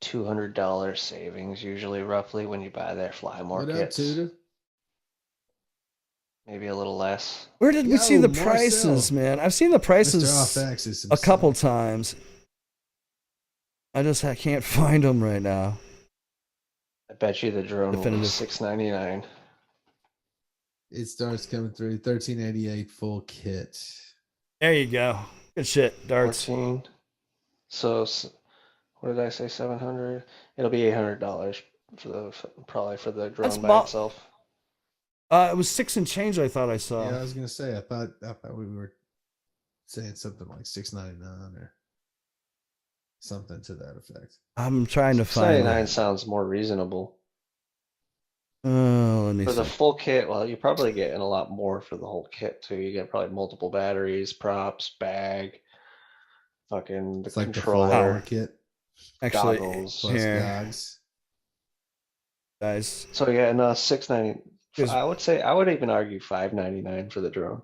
$200 savings usually, roughly, when you buy their Fly More What up, kits. Tuda? Maybe a little less. Where did we see Yo, the Marcel. prices, man? I've seen the prices Mr. Off-Axis a couple himself. times. I can't find them right now. I bet you the drone will be Definitive. $6.99. It starts coming through 1388 full kit. There you go. Good shit, darts. 14. So what did I say? 700. It'll be $800 probably for the drone by about- itself. It was 6 and change. I thought I saw. Yeah, I was gonna say. I thought we were saying something like 699 or something to that effect. I'm trying to find. 699 sounds more reasonable. Oh, let me For see. the full kit, well, you're probably getting a lot more for the whole kit too. You get probably multiple batteries, props, bag, fucking the It's like the controller, flower kit Actually, goggles. plus here, gogs. guys. So yeah, no, 690. Is- I would say I would even argue 599 for the drone.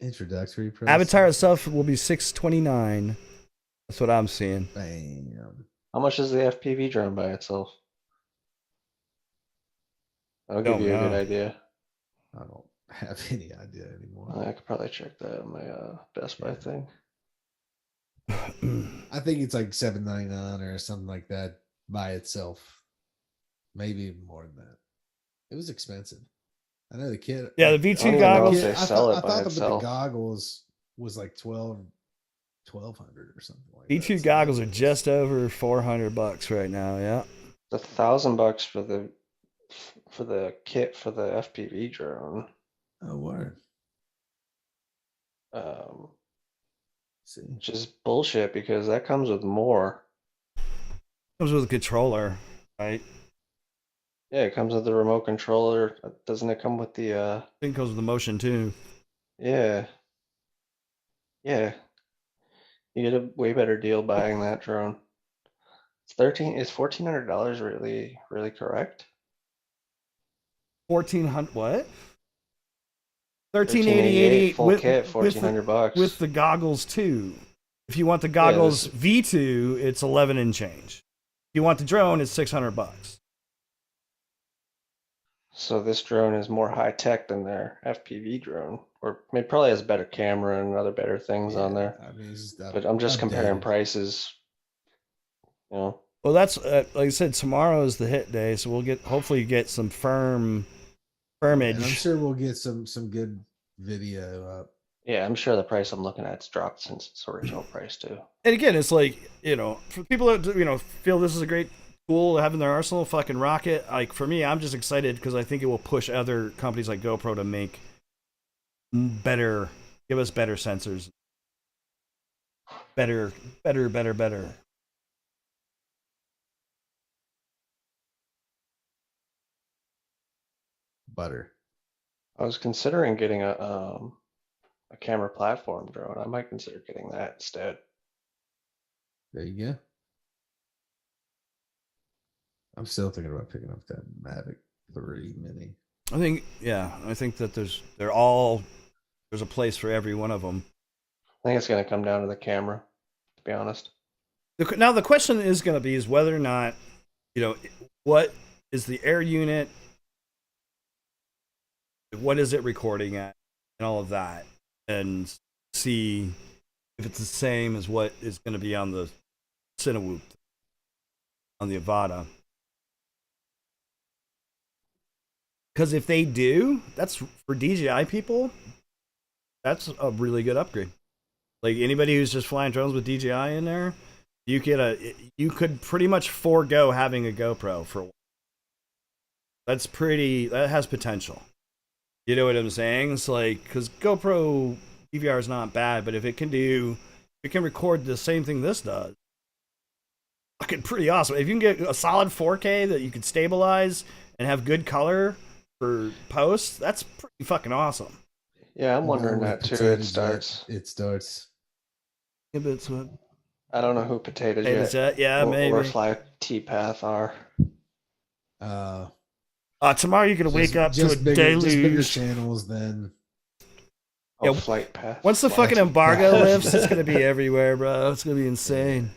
Introductory price. Avatar itself will be 629. That's what I'm seeing. Bam. How much is the FPV drone by itself? That'll give Don't you a good know. idea. I don't have any idea anymore. I could probably check that on my Best Buy thing. I think it's like $7.99 or something like that by itself. Maybe even more than that. It was expensive. I know the kid. Yeah, the I don't V2 even know goggles. if they I sell thought, it by that the itself. goggles was like 1200 or something like V2 that. goggles are just over $400 right now. Yeah. It's $1,000 for the kit for the FPV drone. Oh, word. See. Which is bullshit because that comes with more. Comes with a controller, right? Yeah, it comes with the remote controller. Doesn't it come with the I think it comes with the motion too. Yeah. Yeah. You get a way better deal buying that drone. Is $1,400 really correct? 1400 what? 1388 1388 full kit, $1,400. with the goggles too. If you want the goggles V2, it's 11 and change. If you want the drone, it's $600. So this drone is more high tech than their FPV drone, or it probably has a better camera and other better things on there. I mean, it's just But I'm just comparing updated. prices. You know, Well, that's like I said. Tomorrow is the hit day, so we'll hopefully get some firmage. And I'm sure we'll get some good video up. yeah, I'm sure the price I'm looking at's dropped since its original price too. And again, it's like, for people that feel this is a great tool to have in their arsenal, fucking rock it. Like for me, I'm just excited because I think it will push other companies like GoPro to make better, give us better sensors. Better. Butter. I was considering getting a camera platform drone. I might consider getting that instead. There you go. I'm still thinking about picking up that Mavic 3 Mini. I think that there's a place for every one of them. I think it's going to come down to the camera, to be honest. Now the question is going to be whether or not, what is the air unit, what is it recording at, and all of that, and see if it's the same as what is going to be on the Cinewoop, on the Avada. Because if they do, that's for DJI people, that's a really good upgrade. Like anybody who's just flying drones with DJI in there, you could pretty much forego having a GoPro for a while. That has potential. You know what I'm saying? It's like, because GoPro DVR is not bad, but if it can record the same thing this does, fucking pretty awesome. If you can get a solid 4K that you can stabilize and have good color for posts, that's pretty fucking awesome. Yeah, I'm wondering that too. It starts. I don't know who Potato Jet, yeah, maybe. or Fly T-Path are. Tomorrow you're gonna wake up to a deluge. Just bigger channels than. Oh, Flight Path. Once the fucking embargo lifts, it's gonna be everywhere, bro. It's gonna be insane.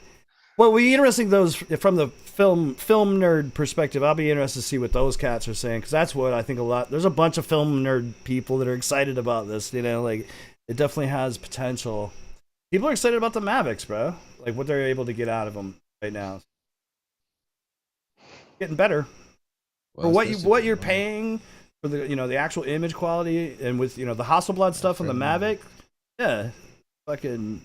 Well, it'll be interesting those from the film nerd perspective. I'll be interested to see what those cats are saying, because that's what I think a lot. There's a bunch of film nerd people that are excited about this. You know, like it definitely has potential. People are excited about the Mavics, bro. Like what they're able to get out of them right now. Getting better. For what you're paying for the actual image quality, and with the Hasselblad stuff on the Mavic, yeah, fucking.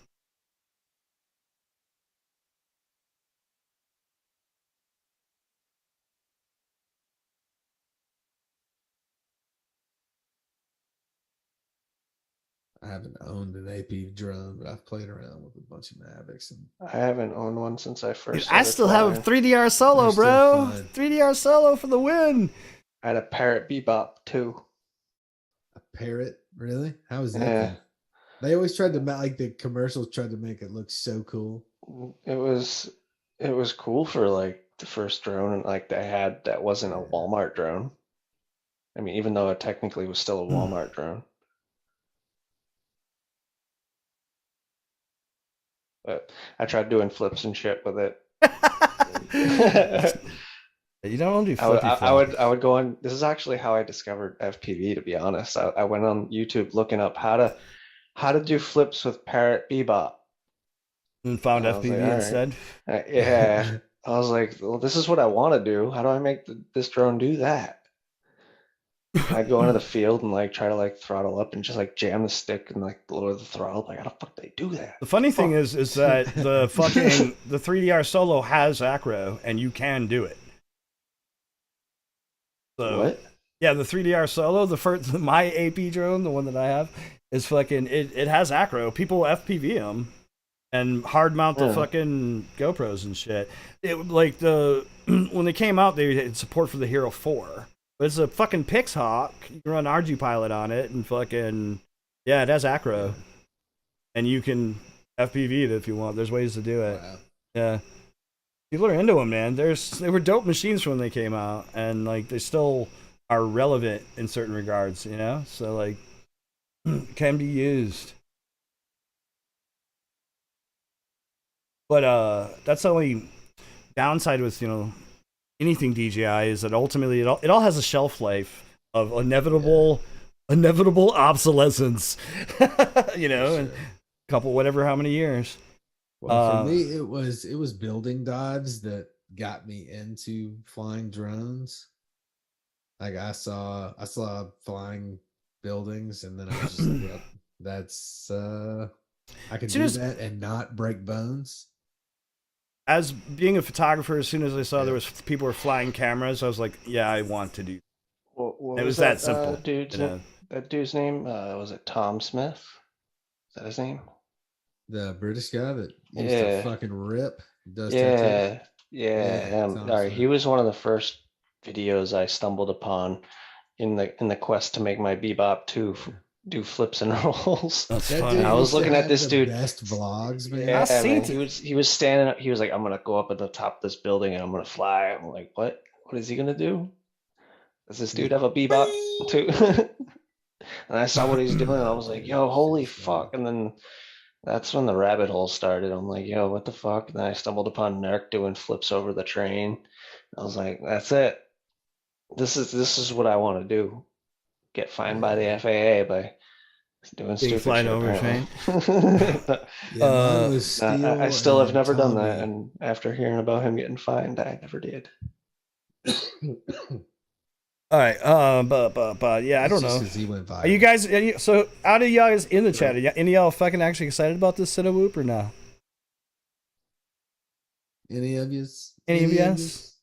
I haven't owned an AP drone, but I've played around with a bunch of Mavics. And I haven't owned one since I first. Dude, I still have a 3DR Solo, bro. 3DR Solo for the win. I had a Parrot Bebop too. A Parrot, really? How was that? Yeah. They always tried to the commercials tried to make it look so cool. It was cool for like the first drone like I had that wasn't a Walmart drone. I mean, even though it technically was still a Walmart drone. But I tried doing flips and shit with it. You don't do flippy I would go on. This is actually how I discovered FPV, to be honest. I went on YouTube looking up how to do flips with Parrot Bebop. And found FPV like, instead? Yeah. I was like, well, this is what I want to do. How do I make this drone do that? I'd go into the field and like try to like throttle up and just like jam the stick and like lower the throttle. Like, how the fuck do they do that? The funny thing is that the fucking the 3DR Solo has acro and you can do it. So what? Yeah, the 3DR Solo, my AP drone, the one that I have, is fucking it has acro. People FPV them and hard mount the fucking GoPros and shit. It like when they came out, they had support for the Hero 4. But it's a fucking Pixhawk. You can run RG Pilot on it and fucking it has acro, and you can FPV it if you want. There's ways to do it. Wow. Yeah, people are into them, man. They were dope machines when they came out, and like they still are relevant in certain regards, So like, can be used. But that's the only downside with anything DJI is that ultimately it all has a shelf life of inevitable obsolescence, and a couple how many years. Well, for me, it was building dives that got me into flying drones. Like I saw flying buildings, and then I was just like, yep, that's I can do that and not break bones. As being a photographer, as soon as I saw there was people were flying cameras, I was like, yeah, I want to do. What it was that simple. That dude's name was it Tom Smith? Is that his name? The British guy that used to fucking rip. Does tattoos. All right, he was one of the first videos I stumbled upon in the quest to make my Bebop 2 do flips and rolls. That's funny. I was looking at this dude. Best vlogs, man. Yeah, man. He was standing up. He was like, "I'm gonna go up at the top of this building and I'm gonna fly." I'm like, "What? What is he gonna do? Does this dude have a Bebop too?" And I saw what he's doing. And I was like, "Yo, holy fuck!" And then that's when the rabbit hole started. I'm like, "Yo, what the fuck?" And then I stumbled upon Nerk doing flips over the train. I was like, "That's it. This is what I want to do. Get fined by the FAA by Doing Being stupid flying shit, over a train. apparently. Yeah, mine was Steel. I still have and never done that, Tommy. and after hearing about him getting fined, I never did. All right. But yeah, I It's don't just know. 'cause he went viral. Are you guys? So out of y'all guys in the chat, any of y'all fucking actually excited about this Cinewhoop or no? Any of you? Any of yous?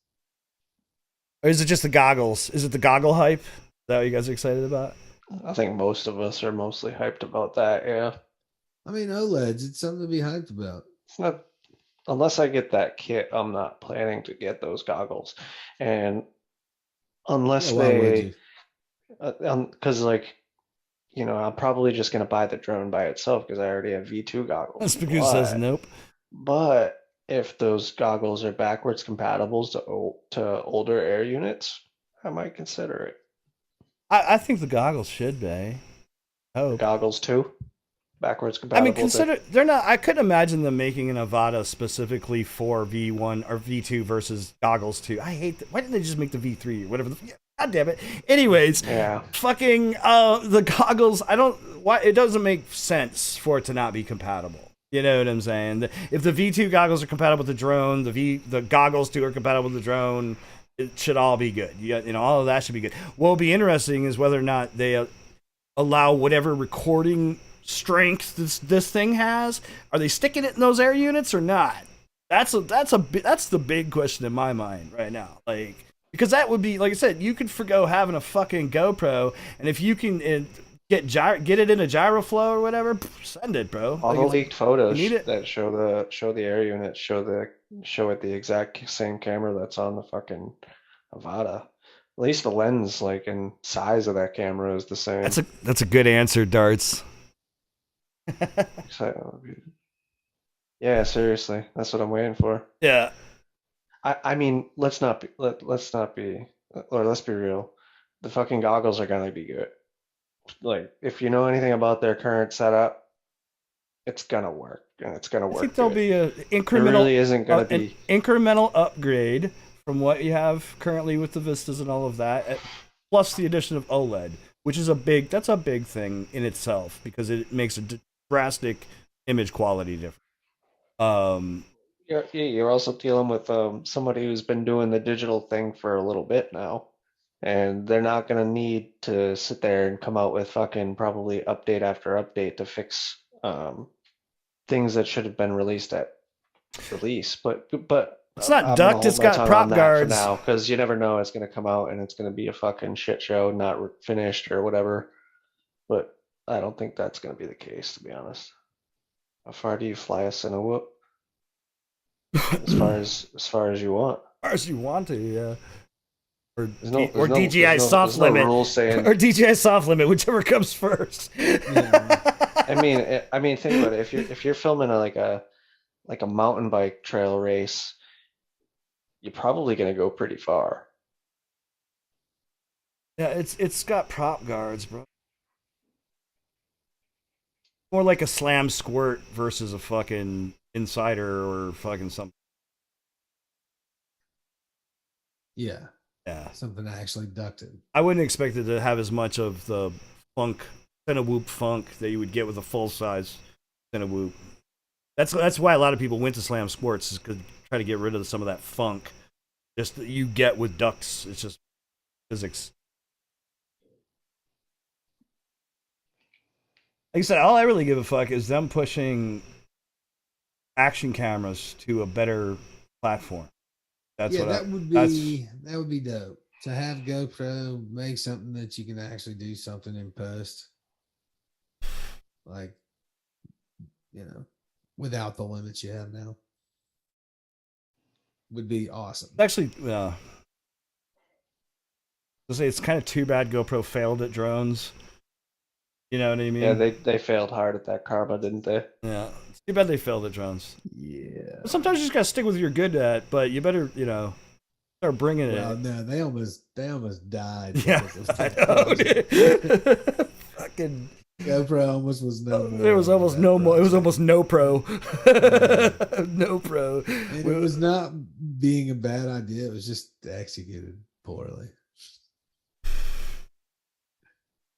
Or is it just the goggles? Is it the goggle hype? Is that what you guys are excited about? I think most of us are mostly hyped about that. Yeah, I mean, OLEDs. It's something to be hyped about. it's not unless I get that kit. I'm not planning to get those goggles, and unless Yeah, why would you? because I'm probably just gonna buy the drone by itself because I already have V2 goggles. Spagoo says nope. But if those goggles are backwards compatibles to older air units, I might consider it. I think the goggles should be. Oh, Goggles too, backwards I compatible. mean, consider they're not. I couldn't imagine them making an Avata specifically for V1 or V2 versus goggles 2. I hate that. Why didn't they just make the V3 or whatever? God damn it. Anyways, Yeah. fucking the goggles. I don't. Why it doesn't make sense for it to not be compatible. You know what I'm saying? If the V2 goggles are compatible with the drone, the goggles 2 are compatible with the drone. It should all be good. All of that should be good. What will be interesting is whether or not they allow whatever recording strength this thing has. Are they sticking it in those air units or not? That's the big question in my mind right now. Like, because that would be, like I said, you could forgo having a fucking GoPro, and if you can get it in a gyroflow or whatever, send it, bro. All Like, the leaked photos you need it. that show the air unit show it the exact same camera that's on the fucking Avata. At least the lens, like, and size of that camera is the same. That's a good answer, Darts. Yeah, seriously, that's what I'm waiting for. Yeah. I mean, let's be real. The fucking goggles are gonna be good. Like, if you know anything about their current setup, it's gonna work, and it's gonna work. I think there'll be an incremental. There really isn't gonna be an incremental upgrade from what you have currently with the Vistas and all of that, plus the addition of OLED, which is a big thing in itself because it makes a drastic image quality difference. You're also dealing with somebody who's been doing the digital thing for a little bit now, and they're not gonna need to sit there and come out with fucking probably update after update to fix things that should have been released at release. But it's not I'm duct, it's got prop guards now, because you never know, it's gonna come out and it's gonna be a fucking shit show, not finished or whatever. But I don't think that's gonna be the case, to be honest. How far do you fly a Cinewhoop? As far as you want. As far as you want to, yeah. Or DJI DJI soft limit, saying, or DJI soft limit, whichever comes first. Yeah. I mean, think about it. If you're filming like a mountain bike trail race, you're probably gonna go pretty far. Yeah, it's got prop guards, bro. More like a slam squirt versus a fucking insider or fucking something. Yeah. Yeah. Something actually ducted. I wouldn't expect it to have as much of the Cinewhoop funk that you would get with a full size Cinewhoop. That's why a lot of people went to slam squirts, is to try to get rid of some of that funk just that you get with ducts. It's just physics. Like I said, all I really give a fuck is them pushing action cameras to a better platform. That would be dope to have GoPro make something that you can actually do something in post, like, without the limits you have now. Would be awesome. Actually, I'll say it's kind of too bad GoPro failed at drones. You know what I mean? Yeah, they failed hard at that karma, didn't they? Yeah, it's too bad they failed at drones. Yeah. But sometimes you just gotta stick with what you're good at, but you better, start bringing it. Well, no, they almost died. Yeah, I know, dude. Fucking GoPro almost was no more. There was almost no more. It was almost no pro. No pro. And it was not being a bad idea. It was just executed poorly.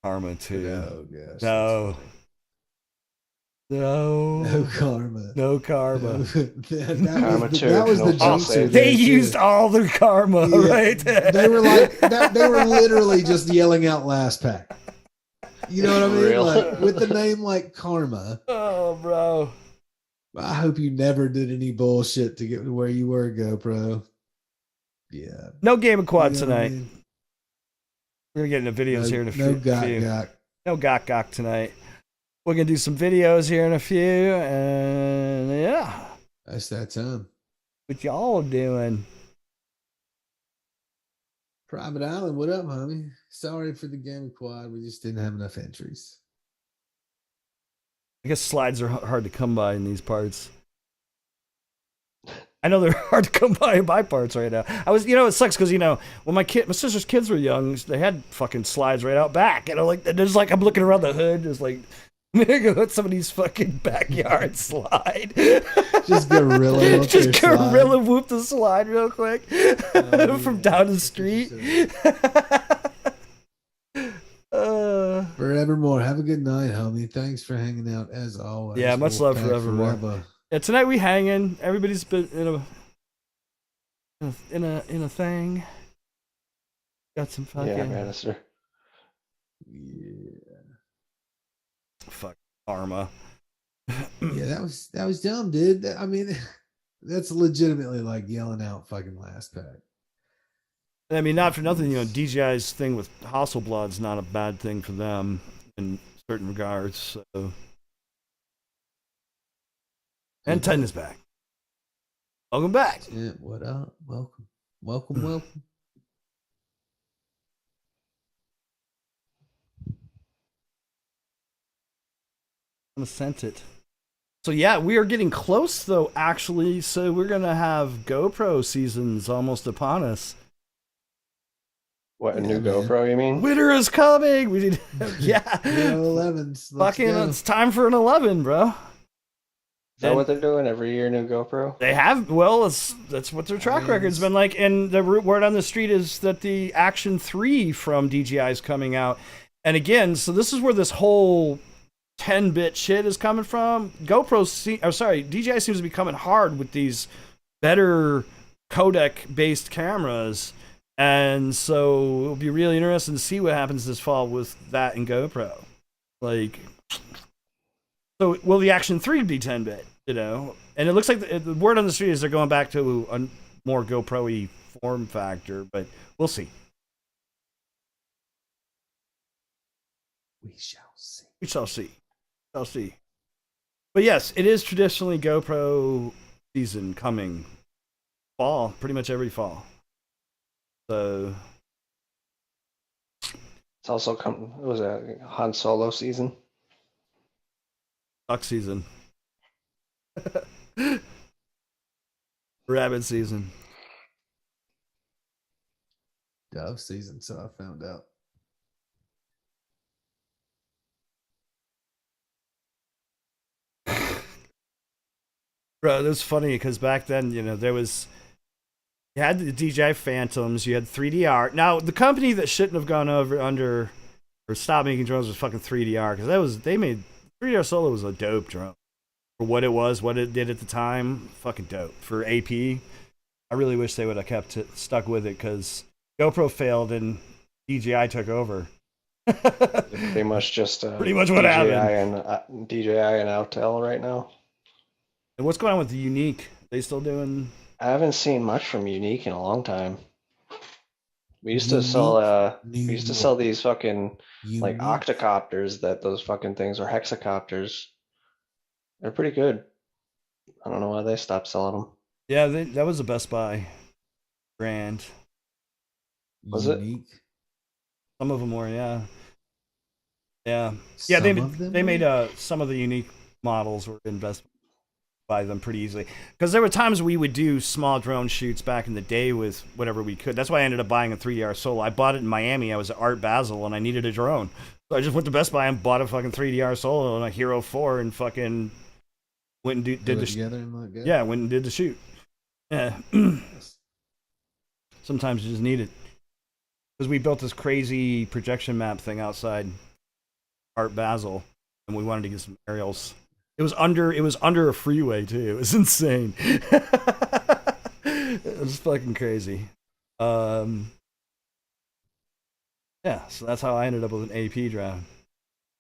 Karma too. Oh gosh. No. No. No karma. No karma. Karma too, that was no the fail jinxer. safe. They there, too. used all their karma, Yeah, right? They were like that. They were literally just yelling out last pack. You know what I mean? Real. Like with the name like Karma. Oh, bro. I hope you never did any bullshit to get to where you were, GoPro. Yeah. No game of quad You know what I tonight. mean? We're gonna get into videos here in a few. No gok. No gok tonight. We're gonna do some videos here in a few, and yeah, That's that time. what y'all doing? Private Island, what up, homie? Sorry for the game of quad. We just didn't have enough entries. I guess slides are hard to come by in these parts. I know they're hard to come by in my parts right now. It sucks because when my sister's kids were young, they had fucking slides right out back. Like there's like I'm looking around the hood, there's like I'm gonna go hit somebody's fucking backyard slide. Just gorilla whoop Just your gorilla slide. whoop the slide real quick from down the street. Forevermore. Have a good night, homie. Thanks for hanging out as always. Yeah, much love, Wolfpack Forevermore. forever. Yeah, tonight we hanging. Everybody's been in a thing. Got some fucking Yeah, Bannister. Yeah. fuck karma. Yeah, that was dumb, dude. I mean, that's legitimately like yelling out fucking last pack. I mean, not for nothing, DJI's thing with Hasselblad's not a bad thing for them in certain regards. So, and Titan is back. Welcome back. Yeah, what up? Welcome. I'm gonna sent it. So yeah, we are getting close though, actually. So we're gonna have GoPro seasons almost upon us. What, a Yeah, new man. GoPro, you mean? Winter is coming. We need, yeah. 11s. Fucking, it's time for an 11, bro. Is that what they're doing every year, new GoPro? They have, well, that's what their track record's been like. And the word on the street is that the Action 3 from DJI is coming out. And again, so this is where this whole 10-bit shit is coming from. DJI seems to be coming hard with these better codec-based cameras. And so it'll be really interesting to see what happens this fall with that and GoPro. Like, so will the Action 3 be 10-bit? And it looks like the word on the street is they're going back to a more GoPro-y form factor, but we'll see. We shall see. We shall see. Shall see. But yes, it is traditionally GoPro season coming fall, pretty much every fall. So It's also it was a Han Solo season. duck season. Rabbit season. Dove season, so I found out. Bro, it was funny because back then, you had the DJI Phantoms, you had 3DR. Now, the company that shouldn't have gone under or stopped making drones was fucking 3DR because they made 3DR Solo was a dope drone for what it was, what it did at the time. Fucking dope for AP. I really wish they would have stuck with it because GoPro failed and DJI took over. Pretty much just Pretty much what happened. And DJI and Autel right now. And what's going on with the Unique? They still doing? I haven't seen much from Unique in a long time. We used to sell these fucking like octocopters that those fucking things are hexacopters. They're pretty good. I don't know why they stopped selling them. Yeah, that was a Best Buy brand. Was it? Some of them were, yeah. Yeah. Some They of them made were? some of the Unique models were in Best Buy them pretty easily. Because there were times we would do small drone shoots back in the day with whatever we could. That's why I ended up buying a 3DR Solo. I bought it in Miami. I was at Art Basel and I needed a drone. So I just went to Best Buy and bought a fucking 3DR Solo and a Hero 4 and fucking went and did the together and like that. Yeah, went and did the shoot. Yeah. Sometimes you just need it. Because we built this crazy projection map thing outside Art Basel, and we wanted to get some aerials. It was under a freeway too. It was insane. It was fucking crazy. Yeah, so that's how I ended up with an AP drone.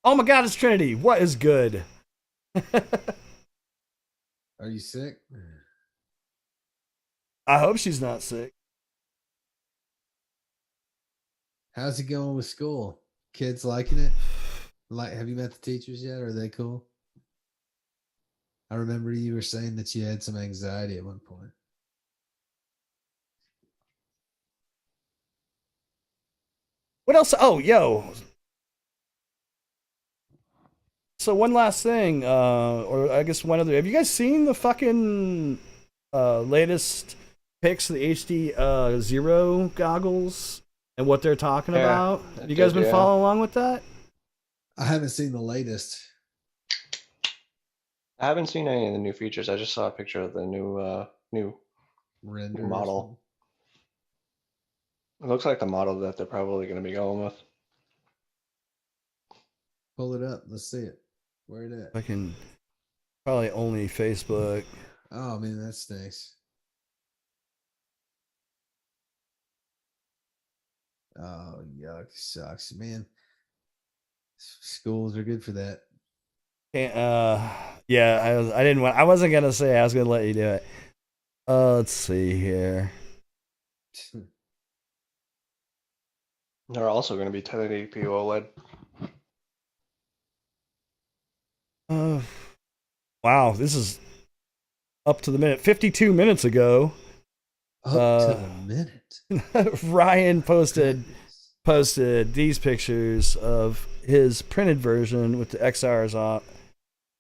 Oh my god, it's Trinity. What is good? Are you sick? I hope she's not sick. How's it going with school? Kids liking it? Like, have you met the teachers yet? Are they cool? I remember you were saying that you had some anxiety at one point. What else? Oh, yo. So one last thing, or I guess one other. Have you guys seen the fucking latest pics of the HD Zero goggles and what they're talking about? Have you guys been following along with that? I haven't seen the latest. I haven't seen any of the new features. I just saw a picture of the new Render model. It looks like the model that they're probably going to be going with. Pull it up. Let's see it. Where it at? Fucking probably only Facebook. Oh man, that stinks. Oh yuck, sucks, man. Schools are good for that. Yeah, I didn't want. I wasn't gonna say. I was gonna let you do it. Let's see here. They're also going to be 1080p OLED. Wow, this is up to the minute. 52 minutes ago. Up to the minute. Ryan posted these pictures of his printed version with the XRs on,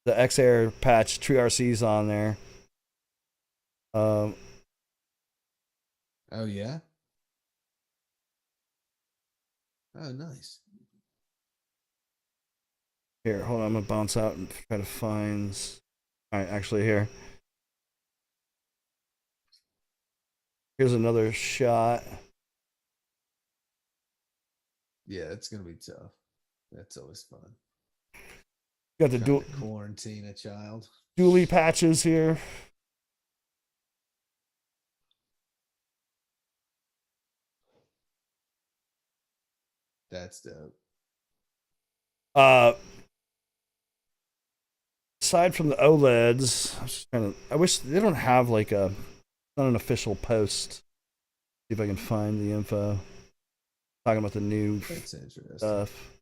the XR patch, True RCs on there. Oh yeah. Oh nice. Here, hold on, I'm gonna bounce out and try to find. All right, actually here. Here's another shot. Yeah, it's gonna be tough. That's always fun. Got the dual quarantine a child. dually patches here. That's dope. Aside from the OLEDs, I wish they don't have like not an official post. See if I can find the info. Talking about the new That's interesting. stuff.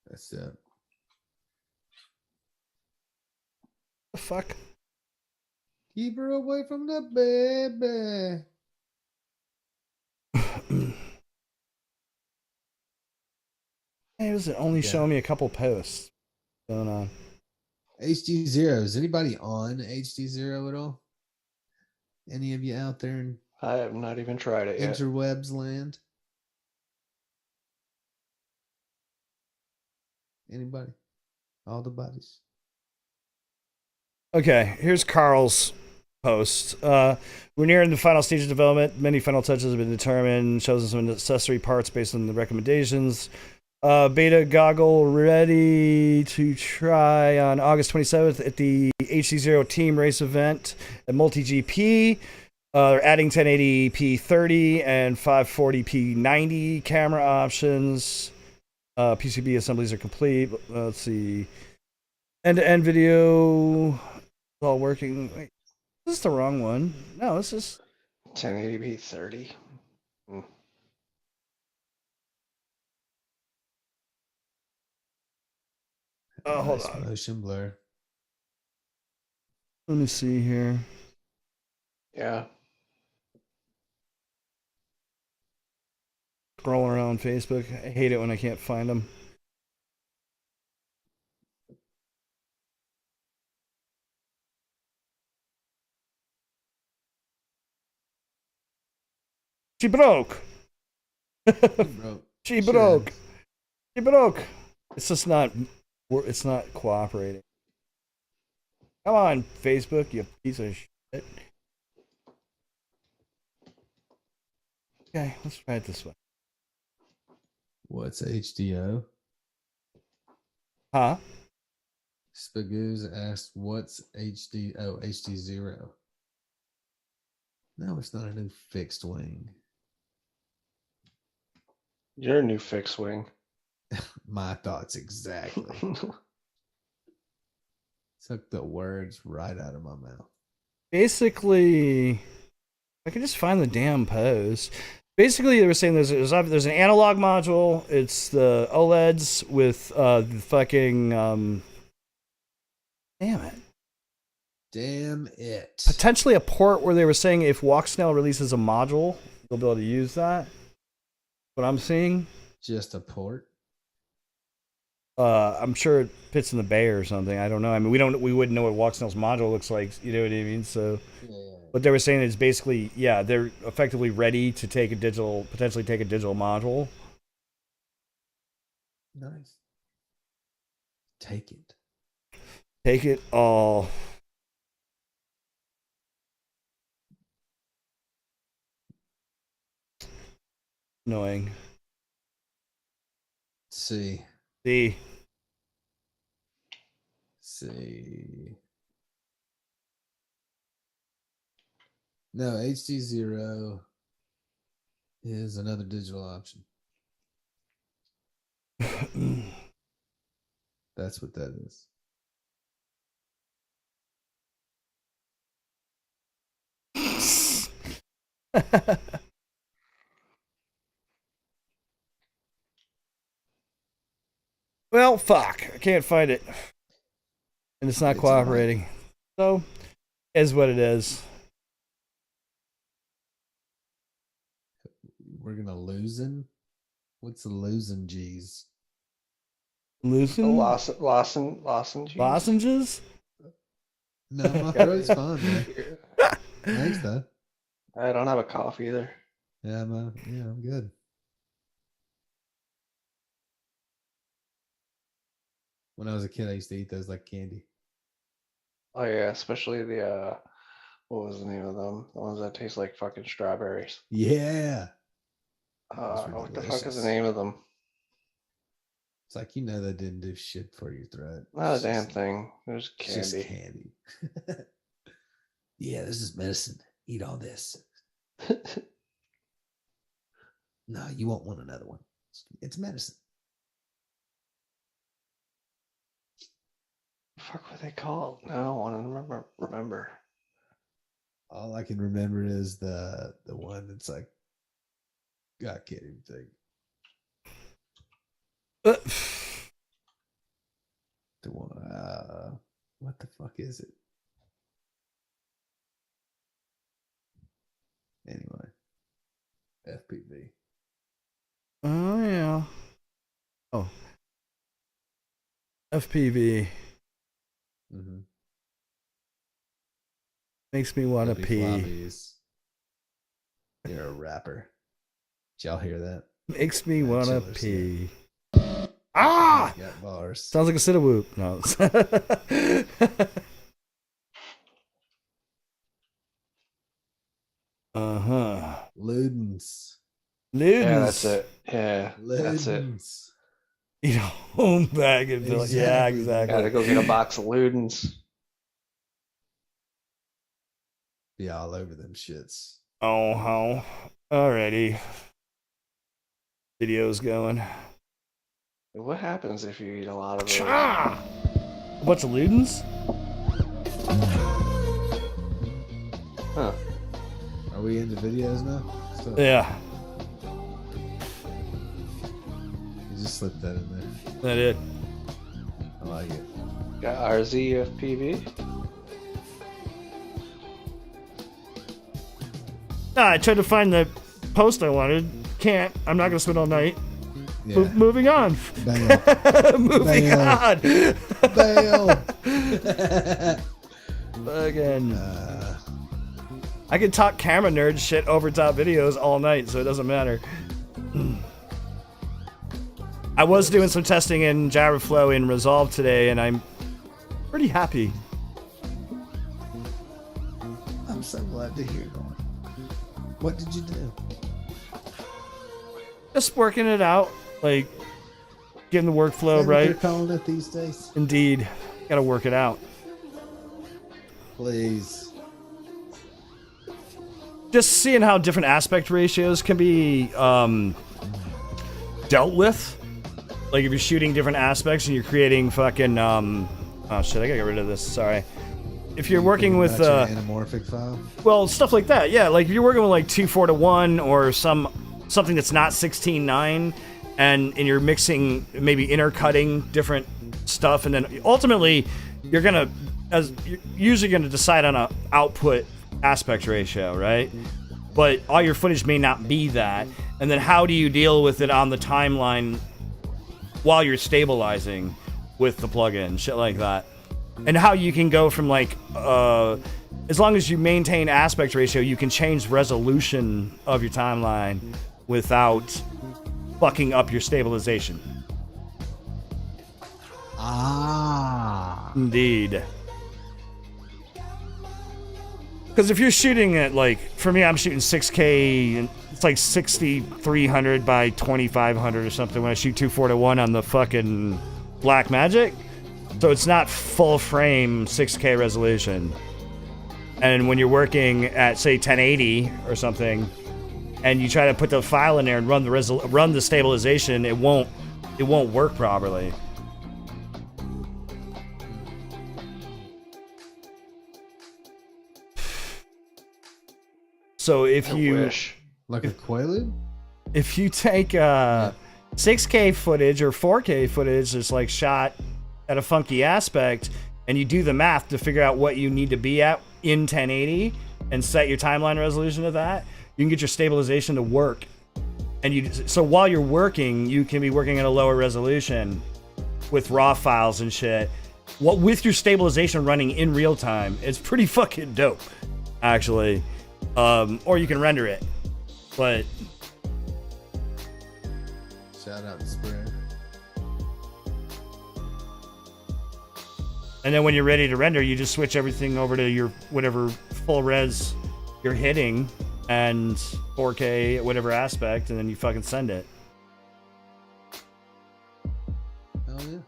That's it. The fuck? Keep her away from the baby. Hey, was it only showing me a couple posts going on? HD Zero. Is anybody on HD Zero at all? Any of you out there in I have not even tried it yet. interwebs land? Anybody? All the buddies. Okay, here's Carl's post. We're nearing the final stage of development. Many final touches have been determined. Chosen some accessory parts based on the recommendations. Beta goggle ready to try on August 27th at the HC0 team race event at MultiGP. They're adding 1080p 30 and 540p 90 camera options. PCB assemblies are complete. Let's see. End-to-end video is all working. Wait, this is the wrong one. No, this is 1080p 30. Oh, hold Nice on. motion blur. Let me see here. Yeah. Scrolling around Facebook. I hate it when I can't find them. She broke. She broke. She broke. It's just not. It's not cooperating. Come on, Facebook, you piece of shit. Okay, let's try it this way. What's HDO? Huh? Spagooz asked, "What's HD? Oh, HD0. No, it's not a new fixed wing. You're a new fixed wing. My thoughts exactly. Took the words right out of my mouth. Basically, I can just find the damn post. Basically, they were saying there's an analog module. It's the OLEDs with the fucking damn it. Damn it. Potentially a port where they were saying if Walksnail releases a module, they'll be able to use that. What I'm seeing. Just a port. I'm sure it fits in the bay or something. I don't know. I mean, we wouldn't know what Walksnail's module looks like. You know what I mean? So, what they were saying is basically, yeah, they're effectively ready to potentially take a digital module. Nice. Take it. Take it all. Annoying. See. See. No, HD0 is another digital option. That's what that is. Well, fuck. I can't find it. And it's not It's cooperating. right. So, is what it is. We're going to loosen? What's the losing G's? Loosen? Lozenges? Lozenges? No, my throat's fine, man. Thanks, though. I don't have a cough either. Yeah, I'm good. When I was a kid, I used to eat those like candy. Oh yeah, especially the what was the name of them? The ones that taste like fucking strawberries. Yeah. What the fuck is delicious. the name of them? It's like, they didn't do shit for your throat. Not a It's damn just- thing. It was It's just candy. candy. Yeah, this is medicine. Eat all this. No, you won't want another one. It's medicine. Fuck, what they called? No, I don't want to remember. All I can remember is the one that's like, I can't even think. The one, what the fuck is it? Anyway, FPV. Oh, yeah. Oh. FPV. Mm-hmm. Makes me want to pee. Floppies. You're a rapper. Did y'all hear that? Makes me That want to chiller's pee. Ah! Got bars. Sounds like a sit whoop. No. Uh-huh. Ludens. Yeah, that's it. Yeah, that's it. Ludens. Eat a home bag and be like, yeah, Exactly. exactly. Gotta go get a box of Ludens. Be all over them shits. Oh, alrighty. Video's going. What happens if you eat a lot of those? A bunch of Ludens? Huh. Are we into videos now? So, Yeah, you just slipped that in there. that it. I like it. Got RZFPV. I tried to find the post I wanted. Can't. I'm not gonna spend all night. Yeah. Moving on. Bail. Moving Bail. on. Bail. Again. I can talk camera nerd shit over top videos all night, so it doesn't matter. I was doing some testing in JavaFlow in Resolve today, and I'm pretty happy. I'm so glad to hear that. What did you do? Just working it out, like getting the workflow Is that what they're right. calling it these days? Indeed, got to work it out. Please. Just seeing how different aspect ratios can be dealt with. Like if you're shooting different aspects and you're creating fucking oh shit, I gotta get rid of this. Sorry. If you're working with Your anamorphic file. well, stuff like that, yeah. Like if you're working with like 2:4:1 or something that's not 16:9, and you're mixing, maybe intercutting different stuff, and then ultimately you're usually gonna decide on a output aspect ratio, right? But all your footage may not be that, and then how do you deal with it on the timeline while you're stabilizing with the plugin, shit like that. And how you can go from like, as long as you maintain aspect ratio, you can change resolution of your timeline without fucking up your stabilization. Ah. Indeed. Because if you're shooting at like, for me, I'm shooting 6K, and it's like 6300 by 2500 or something when I shoot 2:4:1 on the fucking Black Magic. So it's not full frame 6K resolution. And when you're working at say 1080 or something, and you try to put the file in there and run the stabilization, it won't work properly. So if you like a Quaalude, if you take 6K footage or 4K footage that's like shot at a funky aspect, and you do the math to figure out what you need to be at in 1080 and set your timeline resolution to that, you can get your stabilization to work. And so while you're working, you can be working at a lower resolution with raw files and shit. With your stabilization running in real time, it's pretty fucking dope, actually. Or you can render it, but shout out to Spring. And then when you're ready to render, you just switch everything over to your whatever full res you're hitting and 4K at whatever aspect, and then you fucking send it. Hell yeah.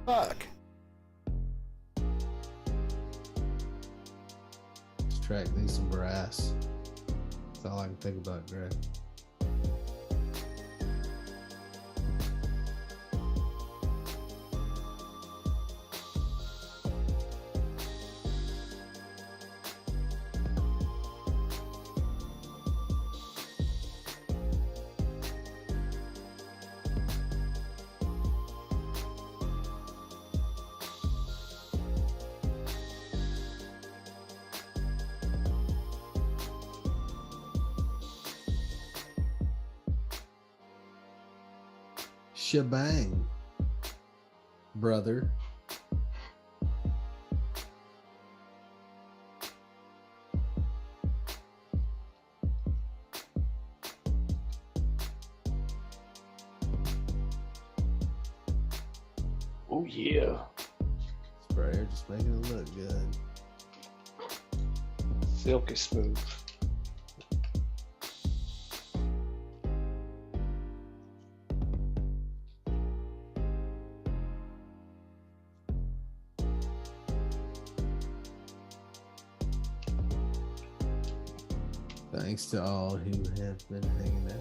Fuck. This track needs some brass. That's all I can think about, Greg. Shebang, brother. Oh yeah. Sprayer just making it look good. Silky smooth. Thanks to all who have been hanging out.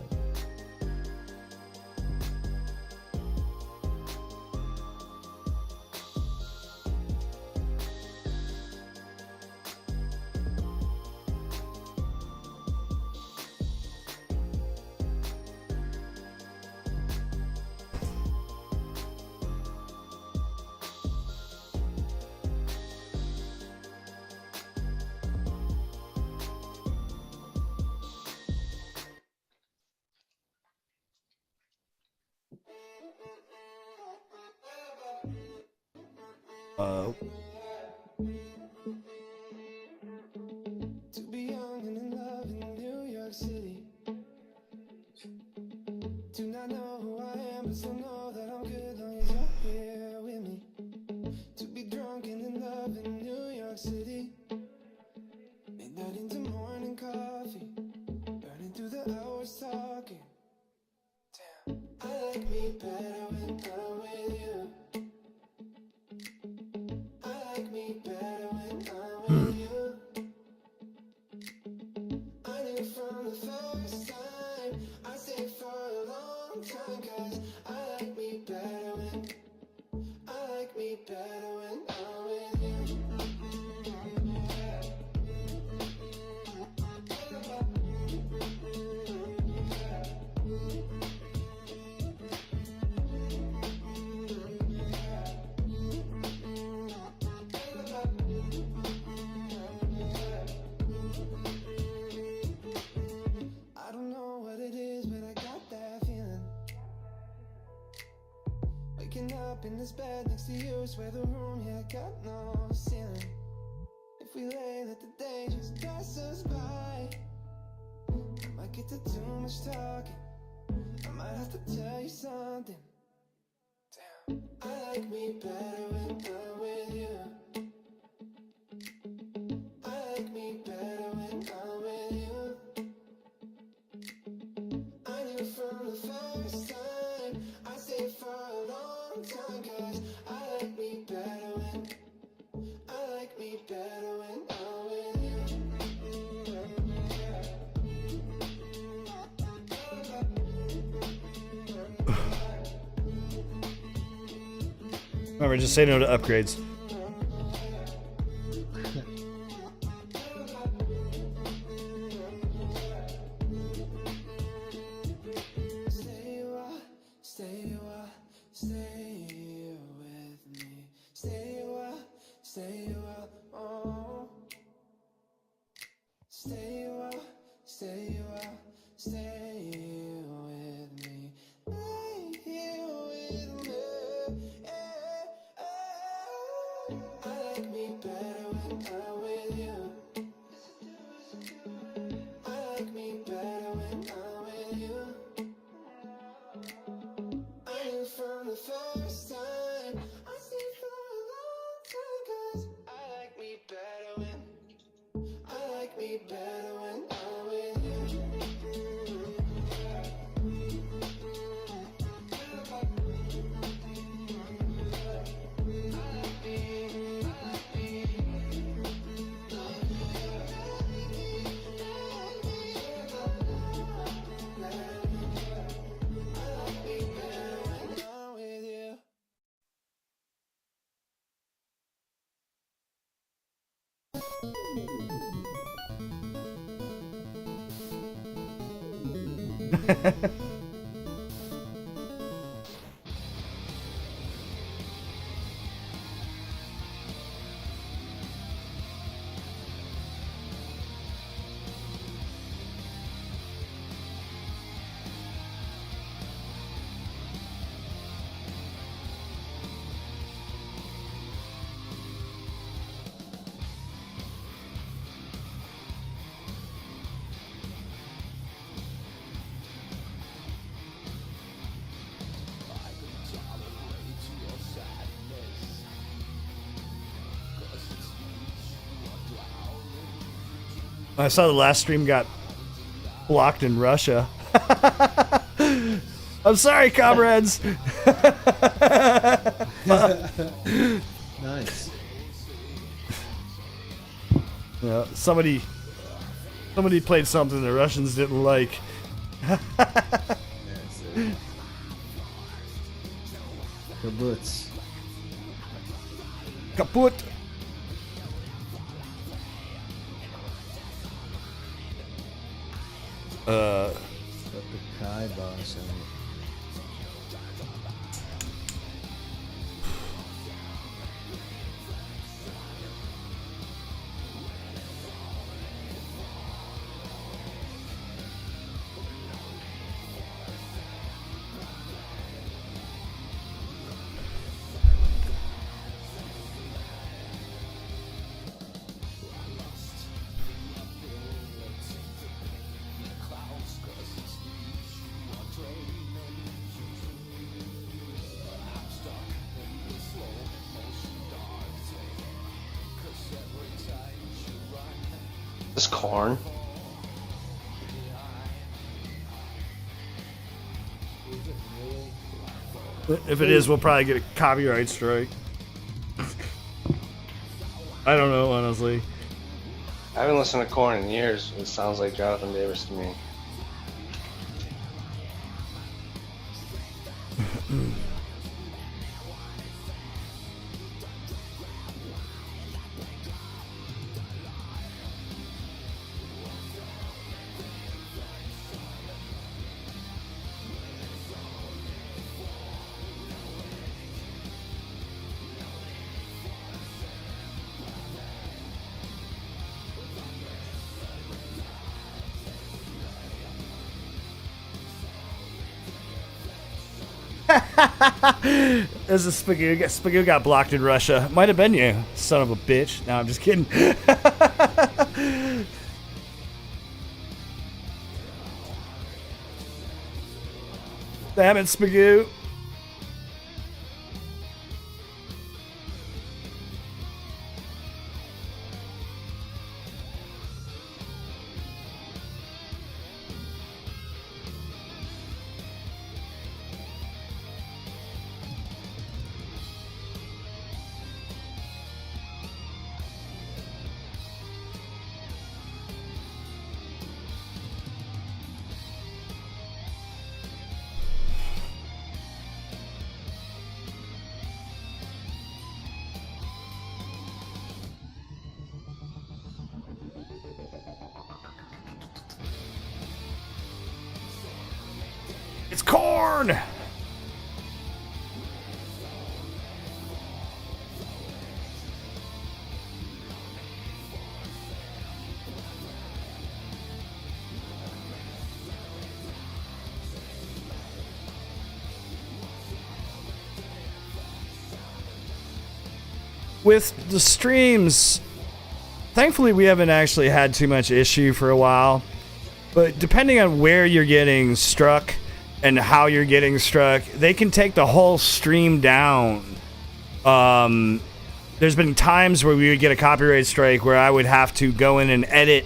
To be young and in love in New York City. Do not know who I am, but still know that I'm good long as you're here with me. To be drunk and in love in New York City. Midnight into morning coffee, burning through the hours talking. Damn, I like me better when I'm with you. I like me better when I'm with you. I knew from the first time I stayed for a long time, 'cause I like me better when I'm with you. I don't know what it is, but I got that feeling. Waking up in this bed next to you, swear the room, yeah, got no ceiling. If we lay, let the day just pass us by. I might get to too much talking, I might have to tell you something. Damn, I like me better when I'm with you. I like me better when I'm with you. I knew from the first time I stayed for a long time, 'cause I like me better when I'm with you. Remember, just say no to upgrades. I saw the last stream got blocked in Russia. I'm sorry, comrades. Nice. Yeah, somebody played something the Russians didn't like. Kabuts. Kaput. Got the Kai boss on it. This corn. If it is, we'll probably get a copyright strike. I don't know, honestly. I haven't listened to corn in years. It sounds like Jonathan Davis to me. This is Spagoo. Spagoo got blocked in Russia. Might have been you, son of a bitch. No, I'm just kidding. Damn it, Spagoo. It's corn! With the streams, thankfully we haven't actually had too much issue for a while. But depending on where you're getting struck and how you're getting struck, they can take the whole stream down. There's been times where we would get a copyright strike where I would have to go in and edit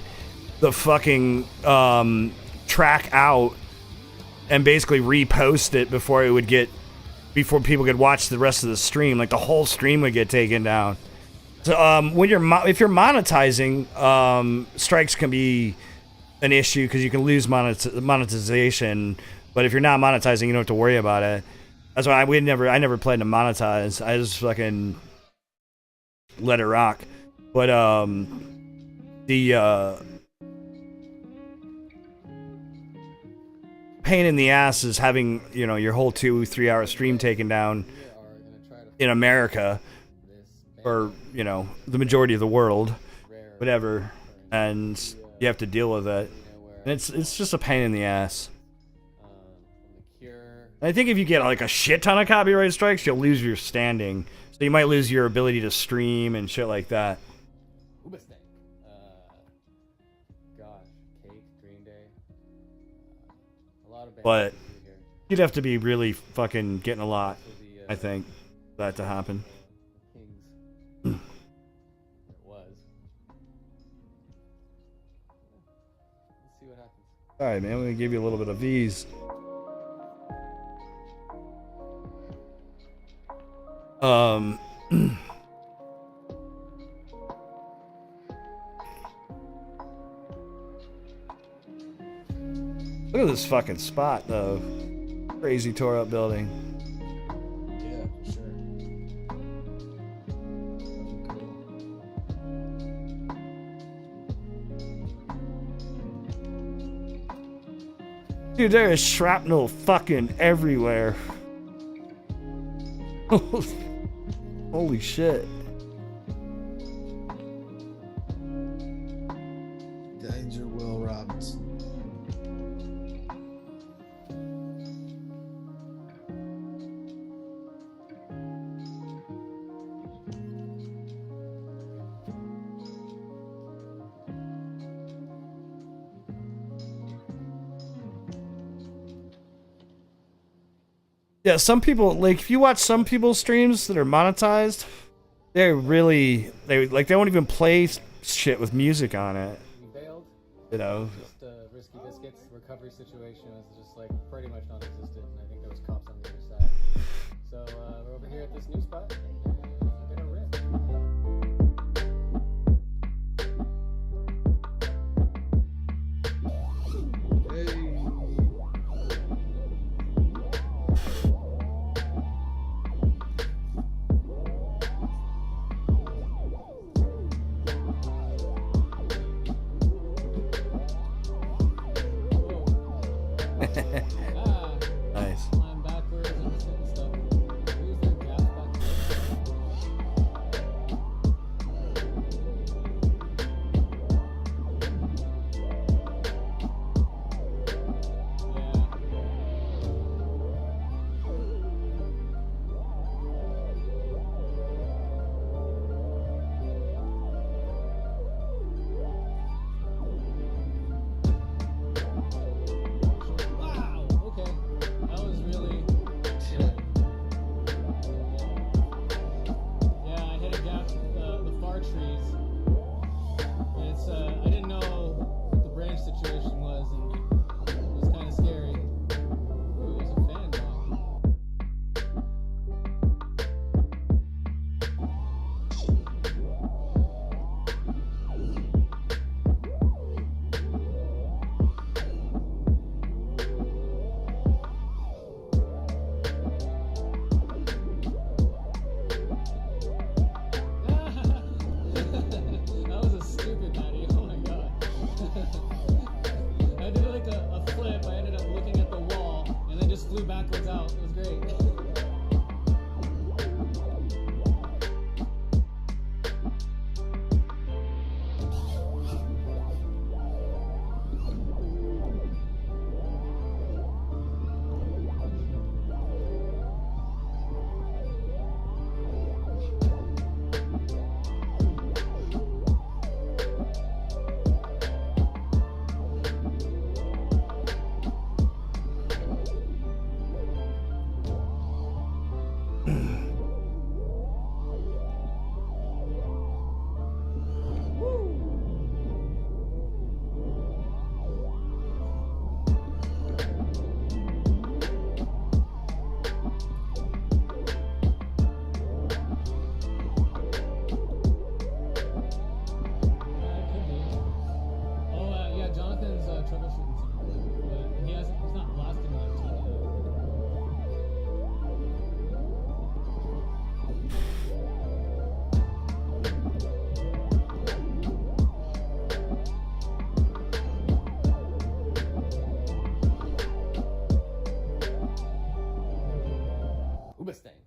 the fucking track out and basically repost it before people could watch the rest of the stream. Like the whole stream would get taken down. So if you're monetizing, strikes can be an issue because you can lose monetization. But if you're not monetizing, you don't have to worry about it. That's why I never planned to monetize. I just fucking let it rock. But the pain in the ass is having, you know, your whole 2-3 hour stream taken down in America, or, you know, the majority of the world, whatever, and you have to deal with it. And it's just a pain in the ass. I think if you get like a shit ton of copyright strikes, you'll lose your standing. So you might lose your ability to stream and shit like that. But you'd have to be really fucking getting a lot, I think, for that to happen. Alright, man, I'm gonna give you a little bit of these. Look at this fucking spot, though. Crazy tore up building. Yeah, for sure. Dude, there is shrapnel fucking everywhere. Holy shit. Danger, Will Robinson. Yeah, some people, like, if you watch some people's streams that are monetized, they don't even play shit with music on it. You know. Just Risky Biscuits recovery situation was just like pretty much non-existent, and I think there was cops on the other side. So we're over here at this new spot. Get a rip. Nice. Climb backwards and stuff. Use their gas back Wow, okay. That was really. Yeah, I hit a gap with the far trees. And it's, I didn't know what the branch situation was, and it was kind of scary. Ooh, there's a fan now. That was a stupid Matty. Oh my god. I did like a flip. I ended up looking at the wall and then just flew backwards out. It was great. Could be. Oh, yeah, Jonathan's troubleshooting something. But he's not blasting on TV though. Uberstank.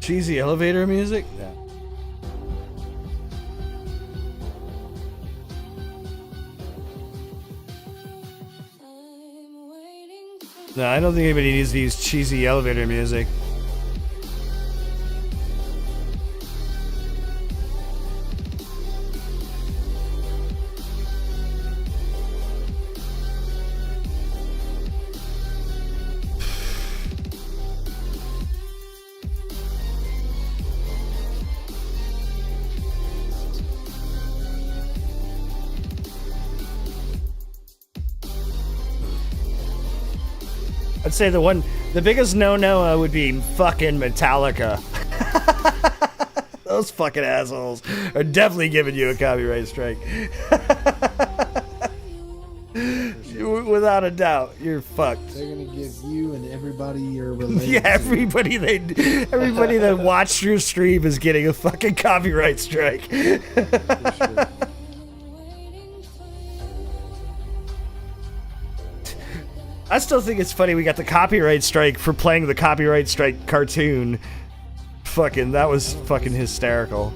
Cheesy elevator music? Yeah. No, I don't think anybody needs to use cheesy elevator music. I'd say the biggest no-no would be fucking Metallica. Those fucking assholes are definitely giving you a copyright strike. Without a doubt, you're fucked. They're gonna give you and everybody you're related Yeah, to. everybody that watched your stream is getting a fucking copyright strike. For sure. I still think it's funny we got the copyright strike for playing the copyright strike cartoon. Fucking, that was fucking hysterical.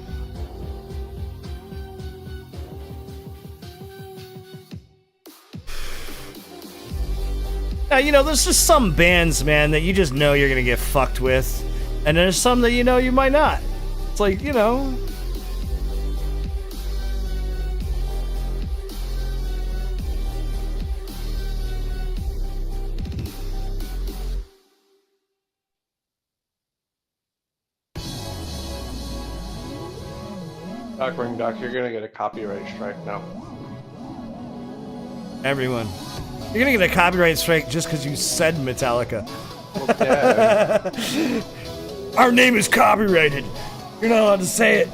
Now, you know, there's just some bands, man, that you just know you're gonna get fucked with. And there's some that you know you might not. It's like, you know... Ring Duck, you're gonna get a copyright strike now. Everyone. You're gonna get a copyright strike just because you said Metallica. Well, yeah. Our name is copyrighted. You're not allowed to say it.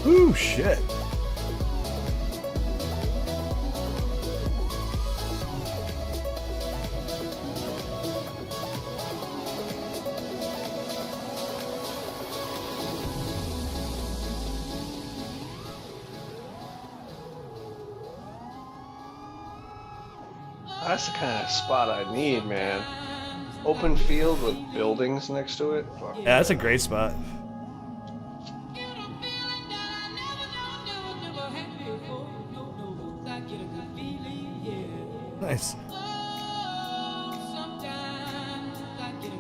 Ooh, shit. That's the kind of spot I need, man. Open field with buildings next to it. Fuck. Yeah, that's a great spot. Nice.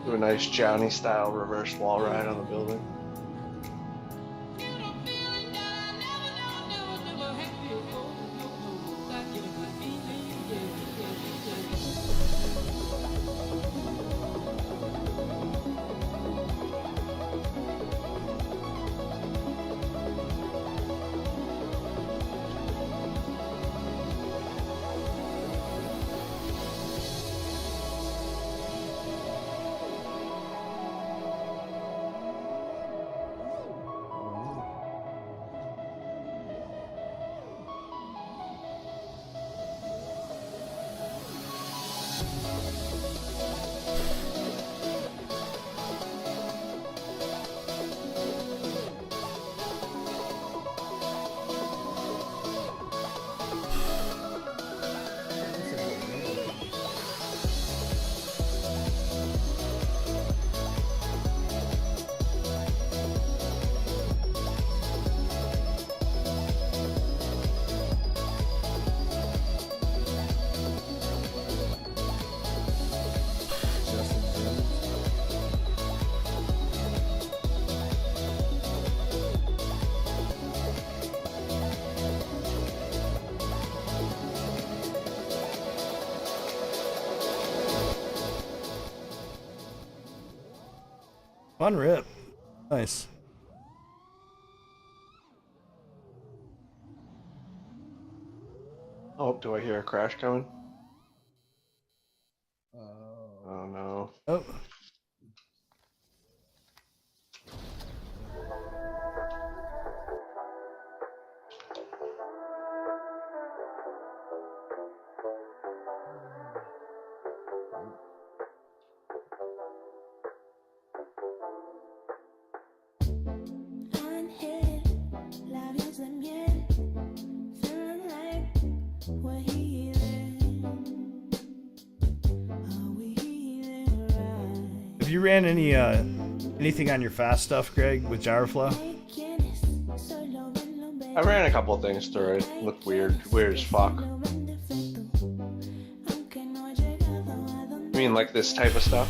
Do a nice Johnny style reverse wall ride on the building. Fun rip. Nice. Oh, do I hear a crash coming? Oh no. Oh. Have you ran any anything on your fast stuff, Greg, with Gyroflow? I ran a couple of things through it. Looked weird as fuck. You mean like this type of stuff?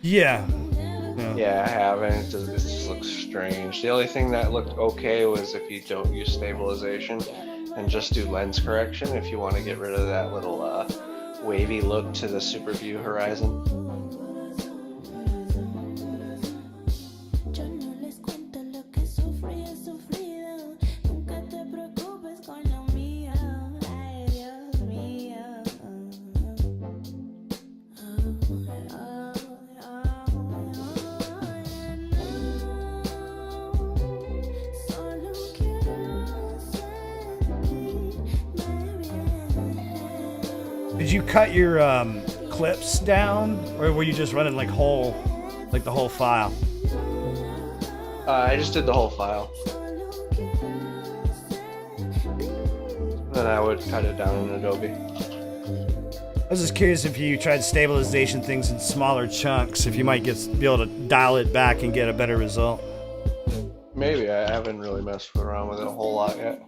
Yeah. Yeah, I haven't. It just looks strange. The only thing that looked okay was if you don't use stabilization and just do lens correction if you want to get rid of that little wavy look to the super view horizon. Did you cut your clips down, or were you just running like the whole file? I just did the whole file. then I would cut it down in Adobe. I was just curious if you tried stabilization things in smaller chunks, if you might be able to dial it back and get a better result. Maybe. I haven't really messed around with it a whole lot yet.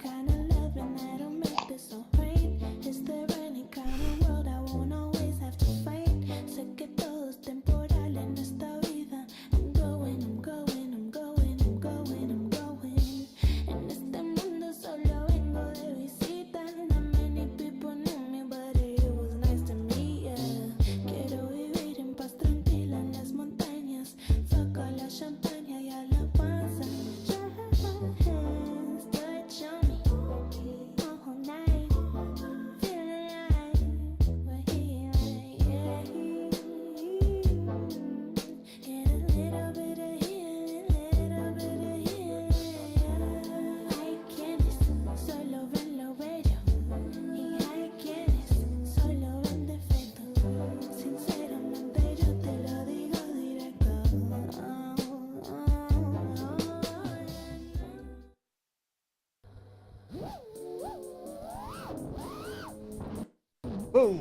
Whoa.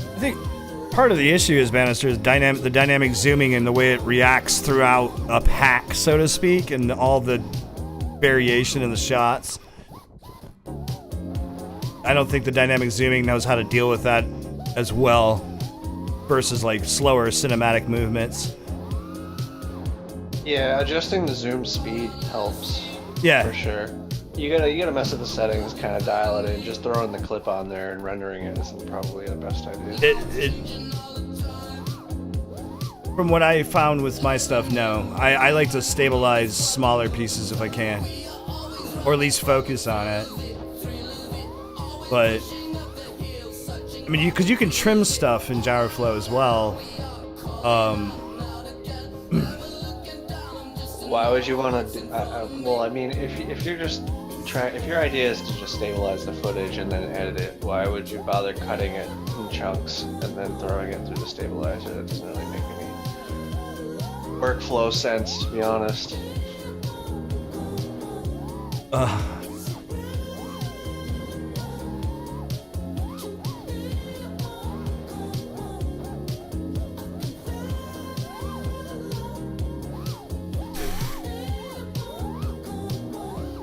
I think part of the issue is, Bannister, is the dynamic zooming and the way it reacts throughout a pack, so to speak, and all the variation in the shots. I don't think the dynamic zooming knows how to deal with that as well versus like slower cinematic movements. Yeah, adjusting the zoom speed helps. Yeah, for sure. You gotta mess with the settings, kind of dial it in. Just throwing the clip on there and rendering it isn't probably the best idea. From what I found with my stuff, no. I like to stabilize smaller pieces if I can, or at least focus on it. But I mean, because you can trim stuff in Gyroflow as well. Why would you want to? Well, I mean, if you're just if your idea is to just stabilize the footage and then edit it, why would you bother cutting it in chunks and then throwing it through the stabilizer? That doesn't really make any workflow sense, to be honest.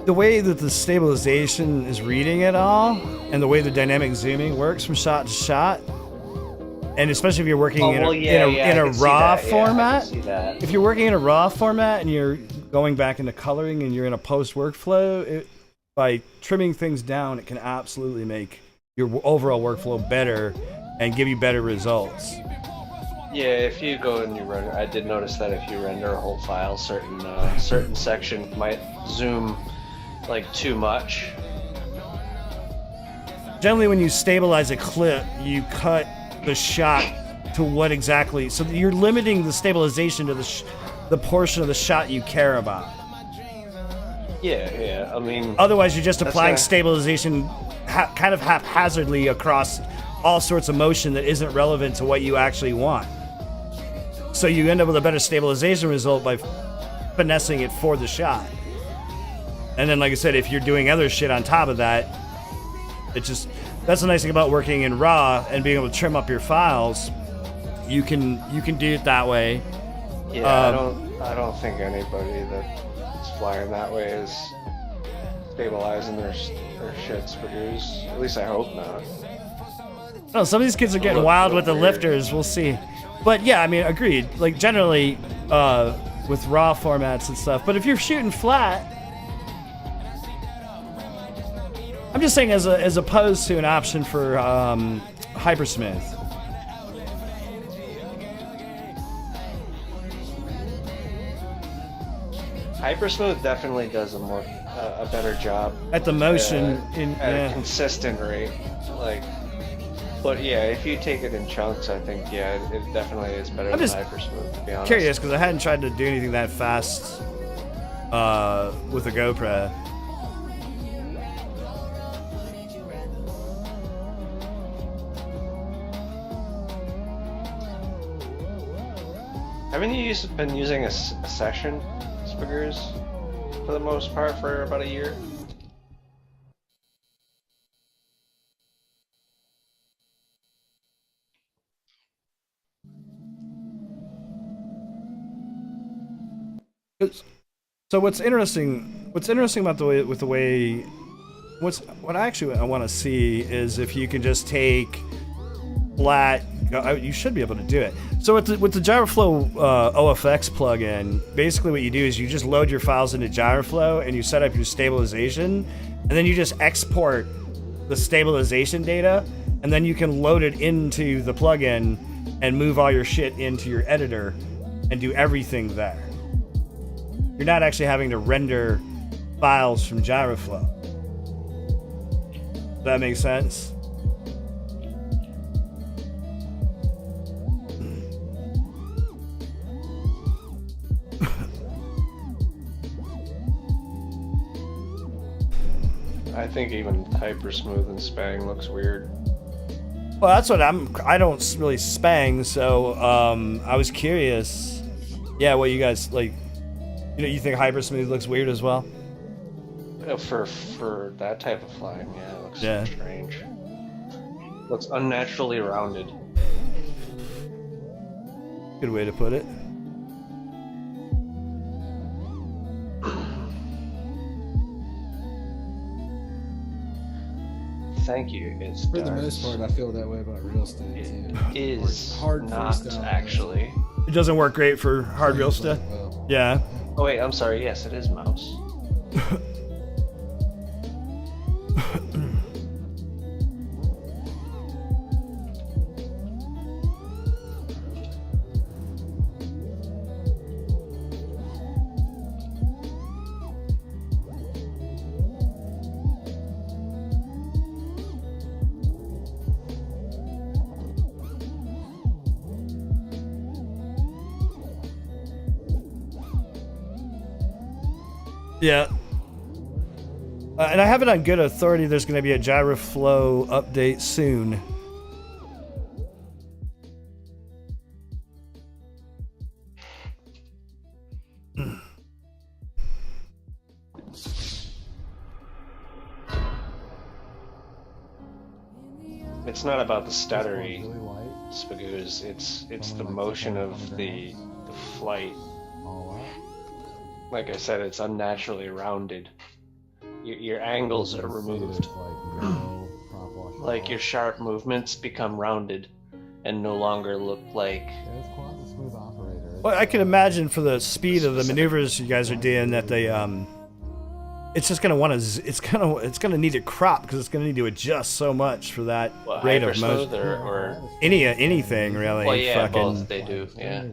The way that the stabilization is reading it all, and the way the dynamic zooming works from shot to shot, and especially if you're working in a raw format, if you're working in a raw format and you're going back into coloring and you're in a post workflow, by trimming things down, it can absolutely make your overall workflow better and give you better results. Yeah, if you go and you render, I did notice that if you render a whole file, certain section might zoom like too much. Generally, when you stabilize a clip, you cut the shot to what exactly, so you're limiting the stabilization to the portion of the shot you care about. Yeah, I mean, otherwise you're just applying stabilization kind of haphazardly across all sorts of motion that isn't relevant to what you actually want. So you end up with a better stabilization result by finessing it for the shot. And then, like I said, if you're doing other shit on top of that, that's the nice thing about working in RAW and being able to trim up your files. You can do it that way. Yeah, I don't think anybody that's flying that way is stabilizing their shits produced. At least I hope not. Oh, some of these kids are getting wild with the lifters. We'll see. But yeah, I mean, agreed. Like generally, with raw formats and stuff. But if you're shooting flat, I'm just saying as opposed to an option for hypersmooth. Hypersmooth definitely does a better job At the motion at a consistent rate. Like, but yeah, if you take it in chunks, I think it definitely is better than hypersmooth. To be honest, Curious because I hadn't tried to do anything that fast with a GoPro. Haven't you been using a session figures for the most part for about a year? So what's interesting about the way what I want to see is if you can just take flat. You should be able to do it. So with the Gyroflow OFX plugin, basically what you do is you just load your files into Gyroflow and you set up your stabilization, and then you just export the stabilization data, and then you can load it into the plugin and move all your shit into your editor and do everything there. You're not actually having to render files from Gyroflow. Does that make sense? I think even hypersmooth and spang looks weird. Well, that's what I don't really spang, so I was curious. Yeah, what you guys like? You think hypersmooth looks weird as well? For that type of flying, yeah, it looks strange. Looks unnaturally rounded. Good way to put it. Thank you. For the most part, I feel that way about real estate too. It is hard not freestyle, actually. It doesn't work great for hard real estate. Yeah. Oh wait, I'm sorry. Yes, it is mouse. Yeah. And I have it on good authority there's going to be a Gyroflow update soon. It's not about the stuttery spagoos, it's the motion of the flight. Like I said, it's unnaturally rounded. Your angles are removed. Like your sharp movements become rounded and no longer look like... Well, I can imagine for the speed of the maneuvers you guys are doing that they it's just gonna want to it's gonna need to crop because it's gonna need to adjust so much for that rate of motion. Or anything really. Well, yeah, both they do. Yeah.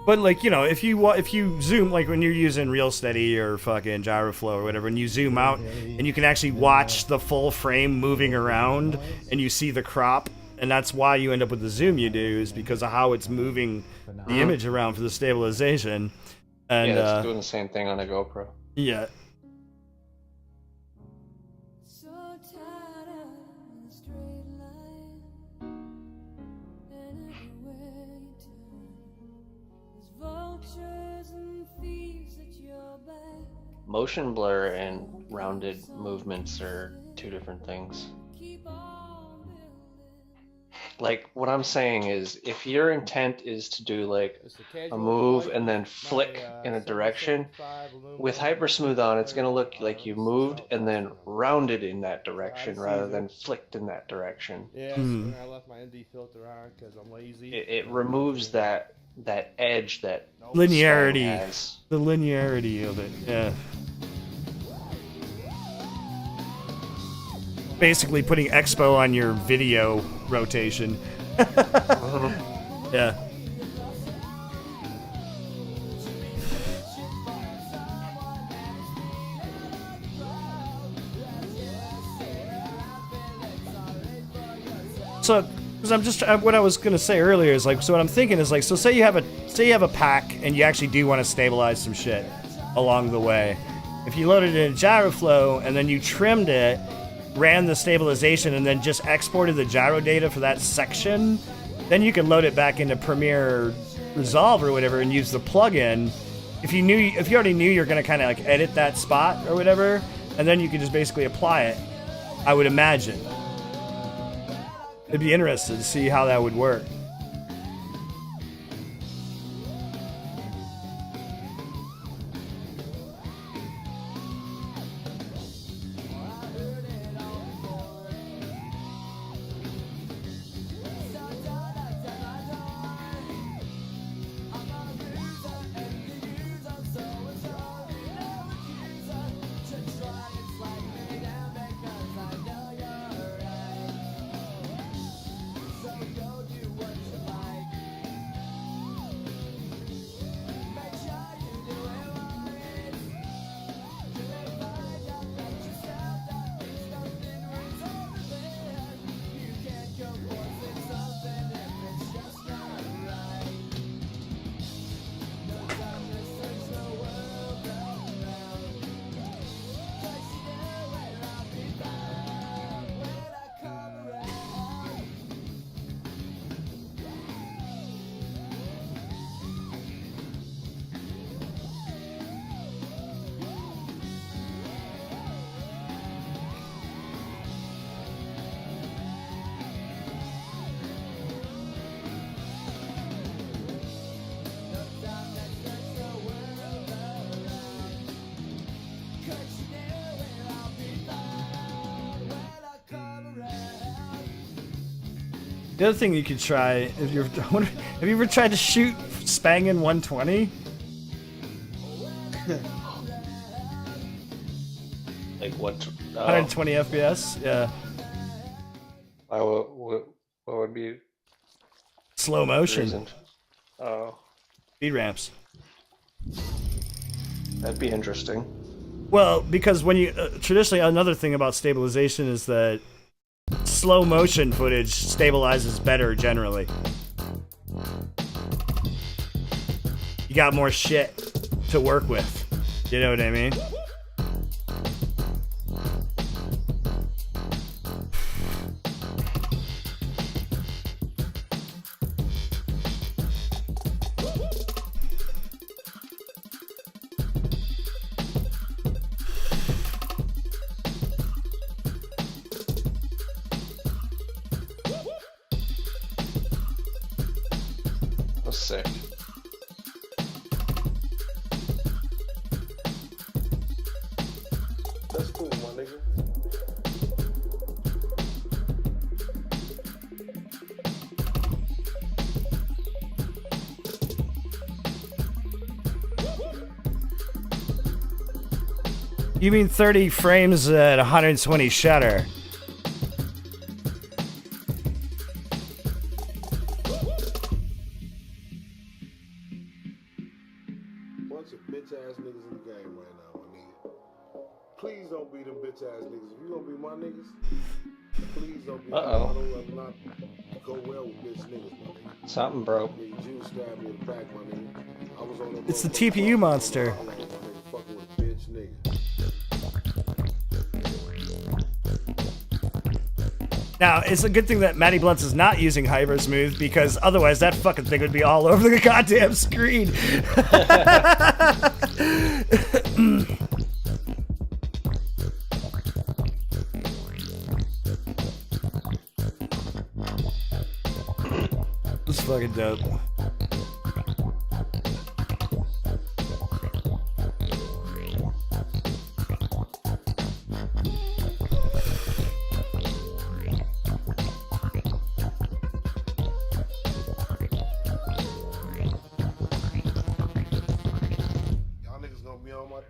But like, if you zoom, like when you're using Real Steady or fucking Gyroflow or whatever, and you zoom out and you can actually watch the full frame moving around and you see the crop, and that's why you end up with the zoom you do, is because of how it's moving the image around for the stabilization. And yeah, it's doing the same thing on a GoPro. Yeah. Motion blur and rounded movements are two different things. Like, what I'm saying is, if your intent is to do like a move and then flick in a direction, with hypersmooth on, it's gonna look like you moved and then rounded in that direction rather than flicked in that direction. Yeah, I left my ND filter on because I'm lazy. It removes that that edge that linearity, Spang has. the linearity of it. Yeah. Basically putting expo on your video rotation. Yeah. So, because I'm just what I was gonna say earlier is like, so what I'm thinking is like, so say you have a pack and you actually do want to stabilize some shit along the way. If you loaded it in Gyroflow and then you trimmed it, ran the stabilization, and then just exported the gyro data for that section, then you can load it back into Premiere Resolve or whatever and use the plugin. If you already knew you're gonna kind of like edit that spot or whatever, and then you can just basically apply it. I would imagine. It'd be interesting to see how that would work. The other thing you could try, if you're, have you ever tried to shoot Spang in 120? Like what? 120 FPS, yeah. What would be slow motion? Reason? Oh, speed ramps. That'd be interesting. Well, because when you traditionally, another thing about stabilization is that slow motion footage stabilizes better generally. You got more shit to work with. You know what I mean? That's sick. That's cool, my nigga. You mean 30 frames at 120 shutter? Bunch of bitch ass niggas in the game right now, my nigga. Please don't be them bitch ass niggas. If you gonna be my niggas, please don't be. Uh-oh. I don't not go well with bitch niggas, my nigga. Something broke. Nigga, Jew stabbed me in the back, my nigga. I was on the It's the TPU monster. fucking with a bitch nigga. Now, it's a good thing that Matty Blunts is not using Hyper Smooth, because otherwise that fucking thing would be all over the goddamn screen. This is fucking dope.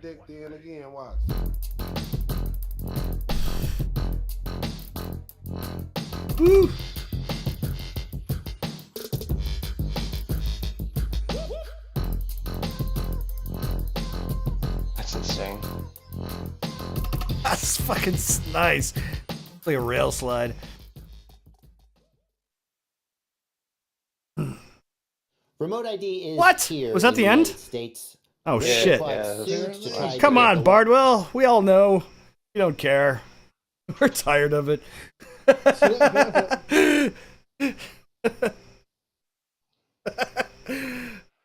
dick then again. Watch. Woo. That's insane. That's fucking nice. It's like a rail slide. Remote ID is What? here Was that in the United end? States. Oh Yeah, shit. yeah, Come on, Bardwell. We all know. We don't care. We're tired of it.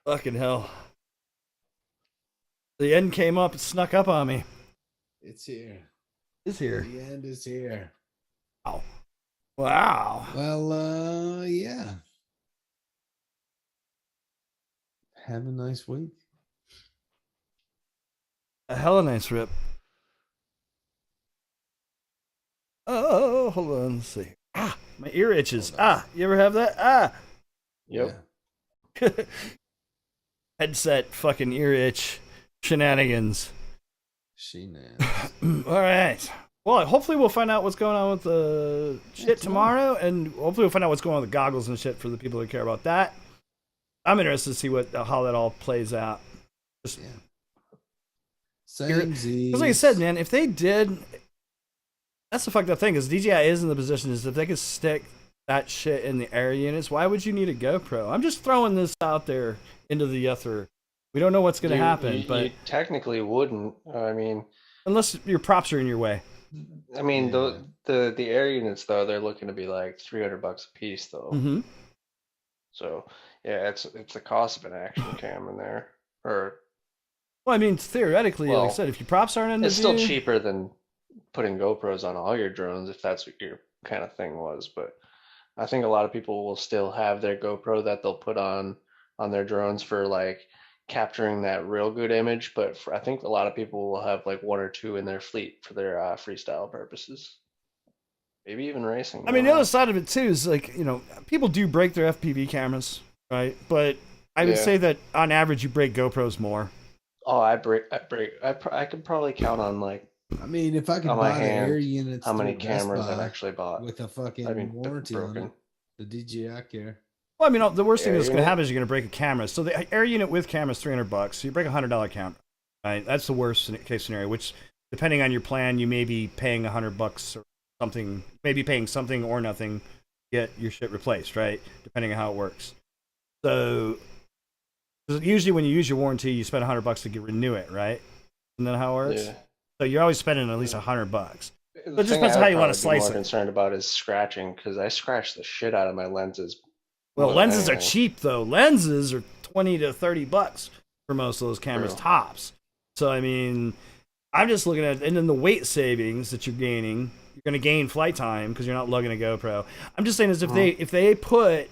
Fucking hell. The end came up, it snuck up on me. It's here. It's here. The end is here. Wow. Wow. Well, yeah. Have a nice week. A hella nice rip. Oh, hold on. Let's see. Ah, my ear itches. Ah, you ever have that? Ah. Yep. Headset fucking ear itch shenanigans. Shenanigans. All right. Well, hopefully we'll find out what's going on with the shit tomorrow, and hopefully we'll find out what's going on with the goggles and shit for the people that care about that. I'm interested to see how that all plays out. Just, Same because like I said, man, if they did, that's the fucked up thing, is DJI is in the position is if they could stick that shit in the air units, why would you need a GoPro? I'm just throwing this out there into the ether. We don't know what's going to happen, but you technically wouldn't. I mean, unless your props are in your way. I mean, the air units though, they're looking to be like $300 a piece though. Mm-hmm. So yeah, it's the cost of an action cam in there. Or well, I mean, theoretically, like I said, if your props aren't in the it's view, still cheaper than putting GoPros on all your drones if that's what your kind of thing was. But I think a lot of people will still have their GoPro that they'll put on their drones for like capturing that real good image. But I think a lot of people will have like one or two in their fleet for their freestyle purposes. Maybe even racing. I mean, the other side of it too is like, you know, people do break their FPV cameras, right? But I would say that on average, you break GoPros more. Oh, I could probably count on like. I mean, if I could on my buy the hand, air units, how many through Best cameras I've Buy actually bought with a fucking warranty on it, the DJI care. Well, I mean, the worst thing that's going to happen is you're going to break a camera. So the air unit with camera is $300. So you break $100 camera. Right? That's the worst case scenario. Which, depending on your plan, you may be paying $100 or something. Maybe paying something or nothing to get your shit replaced. Right? Depending on how it works. So usually when you use your warranty, you spend $100 to renew it. Right? Isn't that how it works? Yeah. So you're always spending at least $100. But it just depends on how you want to slice it. What I'm concerned about is scratching, because I scratch the shit out of my lenses. Well, lenses are cheap though. Lenses are $20 to $30 for most of those cameras tops. So I mean, I'm just looking at, and then the weight savings that you're gaining. You're going to gain flight time because you're not lugging a GoPro. I'm just saying is if they put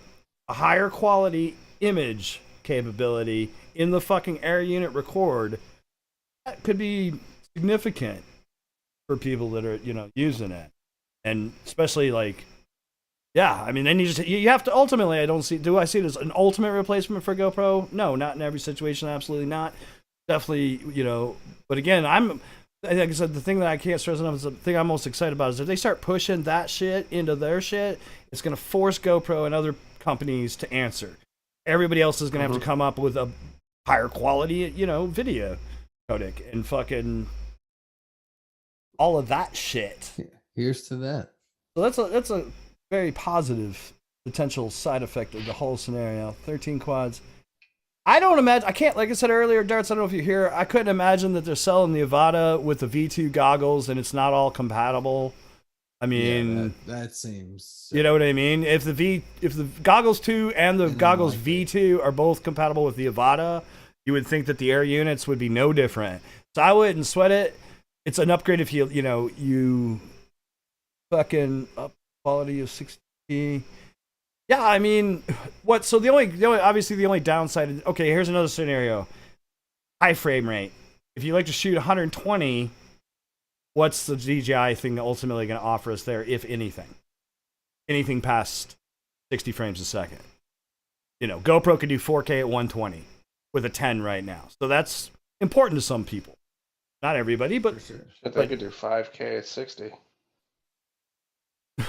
a higher quality image capability in the fucking air unit record, that could be significant for people that are, you know, using it. And especially like, yeah, I mean, then you have to ultimately, do I see it as an ultimate replacement for GoPro? No, not in every situation. Absolutely not. Definitely, you know, but again, like I said, the thing that I can't stress enough is the thing I'm most excited about is if they start pushing that shit into their shit, it's going to force GoPro and other companies to answer. Everybody else is going to have to come up with a higher quality, you know, video codec and fucking all of that shit. Here's to that. So that's a very positive potential side effect of the whole scenario. 13 quads. I don't imagine, I can't, like I said earlier, Darts, I don't know if you're here, I couldn't imagine that they're selling the Avata with the V2 goggles and it's not all compatible. I mean, that seems, you know what I mean? If the goggles 2 and the goggles V2 are both compatible with the Avata, you would think that the air units would be no different. So I wouldn't sweat it. It's an upgrade if you fucking up quality of 60. Yeah, I mean, what? So the only downside is, okay, here's another scenario. High frame rate. If you like to shoot 120, what's the DJI thing ultimately going to offer us there, if anything? Anything past 60 frames a second. You know, GoPro can do 4K at 120 with a 10 right now. So that's important to some people. Not everybody, but For sure. Shit, they could do 5K at 60.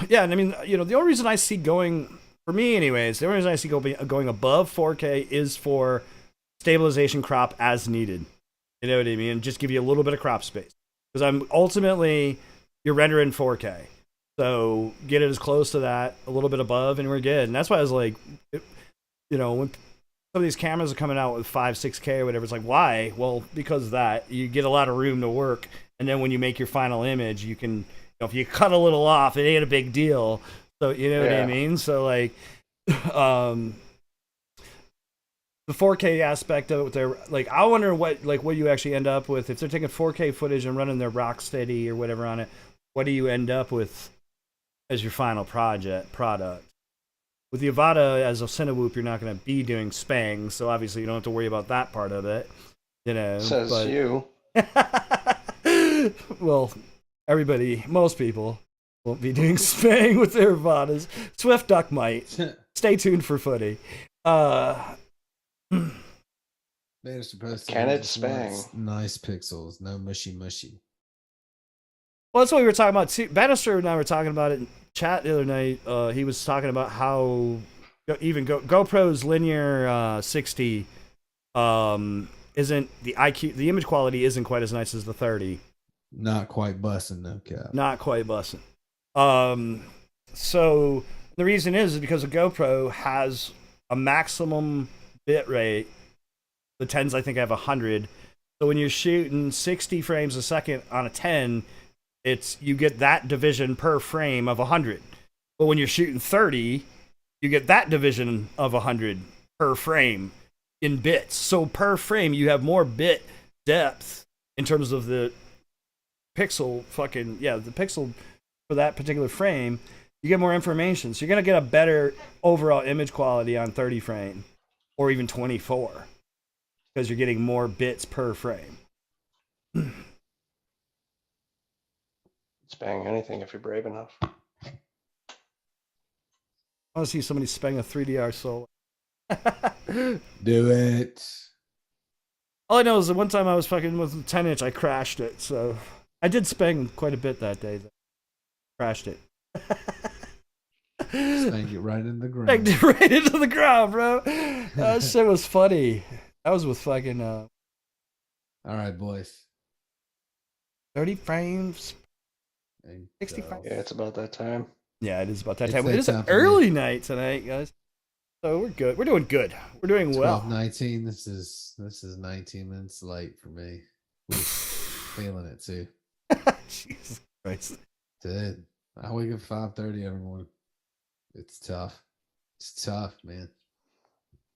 yeah. And I mean, you know, the only reason I see going, for me anyways, the only reason I see going above 4K is for stabilization crop as needed. You know what I mean? Just give you a little bit of crop space. Because I'm ultimately, you're rendering 4K. So get it as close to that, a little bit above, and we're good. And that's why I was like, you know, when some of these cameras are coming out with 5, 6K or whatever, it's like, why? Well, because of that. You get a lot of room to work. And then when you make your final image, you can, you know, if you cut a little off, it ain't a big deal. So, you know what I mean? So, like, the 4K aspect of it, they're like, I wonder what you actually end up with if they're taking 4K footage and running their Rocksteady or whatever on it. What do you end up with as your final product? With the Avada as a Cinewhoop, you're not going to be doing Spang, so obviously you don't have to worry about that part of it. You know, Says you. Well, most people won't be doing Spang with their Avadas. Swift Duck might. Stay tuned for footy. Man, it's supposed to Can be it just spang? nice pixels, no mushy. Well, that's what we were talking about too. Bannister and I were talking about it in chat the other night. He was talking about how even GoPro's linear 60 isn't the image quality isn't quite as nice as the 30. Not quite busting, no cap. Not quite busting. So the reason is because the GoPro has a maximum bit rate. The 10s I think have 100. So when you're shooting 60 frames a second on a 10, you get that division per frame of 100. But when you're shooting 30, you get that division of 100 per frame in bits. So per frame, you have more bit depth in terms of the pixel the pixel for that particular frame. You get more information. So you're going to get a better overall image quality on 30 frame or even 24 because you're getting more bits per frame. Spang anything if you're brave enough. I want to see somebody spang a 3DR solo. Do it. All I know is that one time I was fucking with a 10-inch, I crashed it. So I did spang quite a bit that day. Crashed it. Spang it right in the ground. Spanged it right into the ground, bro. That shit was funny. That was with fucking... All right, boys. 30 frames. 60 frames. Yeah, it's about that time. Yeah, it is about that It's time. that It is an time for early night tonight, guys. So we're good. We're doing good. We're doing well. 12:19. This is 19 minutes late for me. Feeling it too. Jesus Christ. Dude, I wake up 5:30 every morning. It's tough. It's tough, man.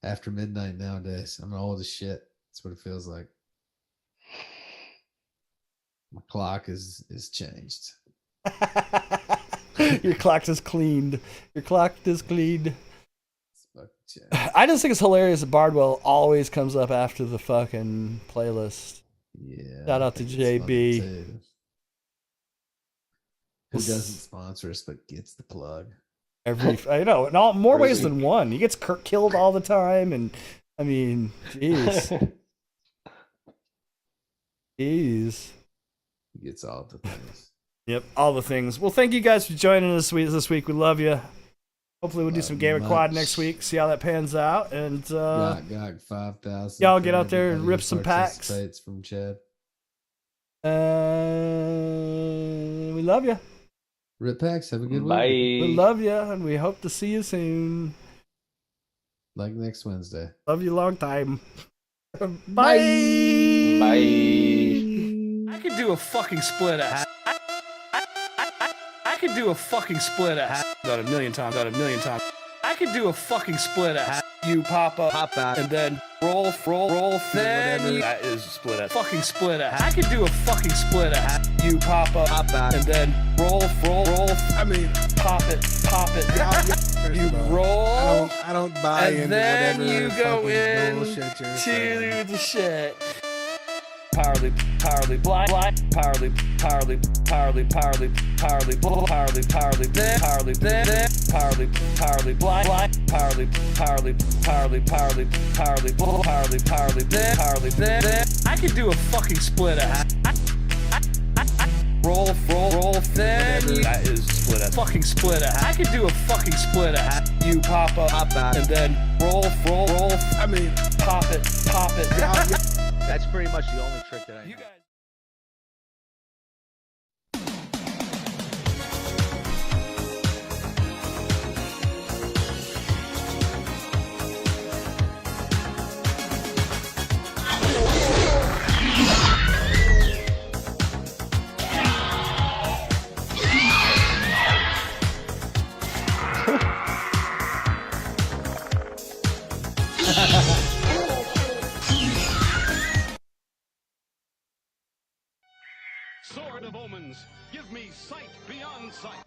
After midnight nowadays. I'm old as shit. That's what it feels like. My clock is changed. Your clock is cleaned. Your clock is cleaned. It's fucking changed. I just think it's hilarious that Bardwell always comes up after the fucking playlist. Yeah. Shout out I to think it's JB. funny, too. Who doesn't sponsor us but gets the plug? I know, in more ways than one. He gets killed all the time, and I mean, jeez. Jeez. He gets all the things. Yep, all the things. Well, thank you guys for joining us this week. We love you. Hopefully we'll do some Gamer Quad next week, see how that pans out. And got 5,000. y'all get out there and rip some packs. From Chad. We love you. Rip packs. Have a good Bye. week. We love you, and we hope to see you soon. Like next Wednesday. Love you long time. Bye. Bye. I could do a fucking split at half. I could do a fucking split at half. About a million times. I could do a fucking split at half. You pop out, and then roll, then that is a split at fucking split at half. I could do a fucking split at half. You pop out, and then roll. I mean, pop it. You roll. I don't buy and into then whatever you go fucking in bullshit you're saying. to the shit. Powerly, blind, powerly, blind, I could do a fucking split. roll thin. That is split up. Fucking split up. I could do a fucking split up. You pop up, and then roll. I mean, pop it. That's pretty much the only trick that I know. Sword of Omens, give me sight beyond sight.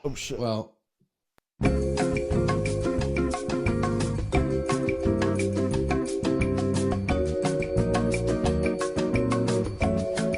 Oh shit. Well.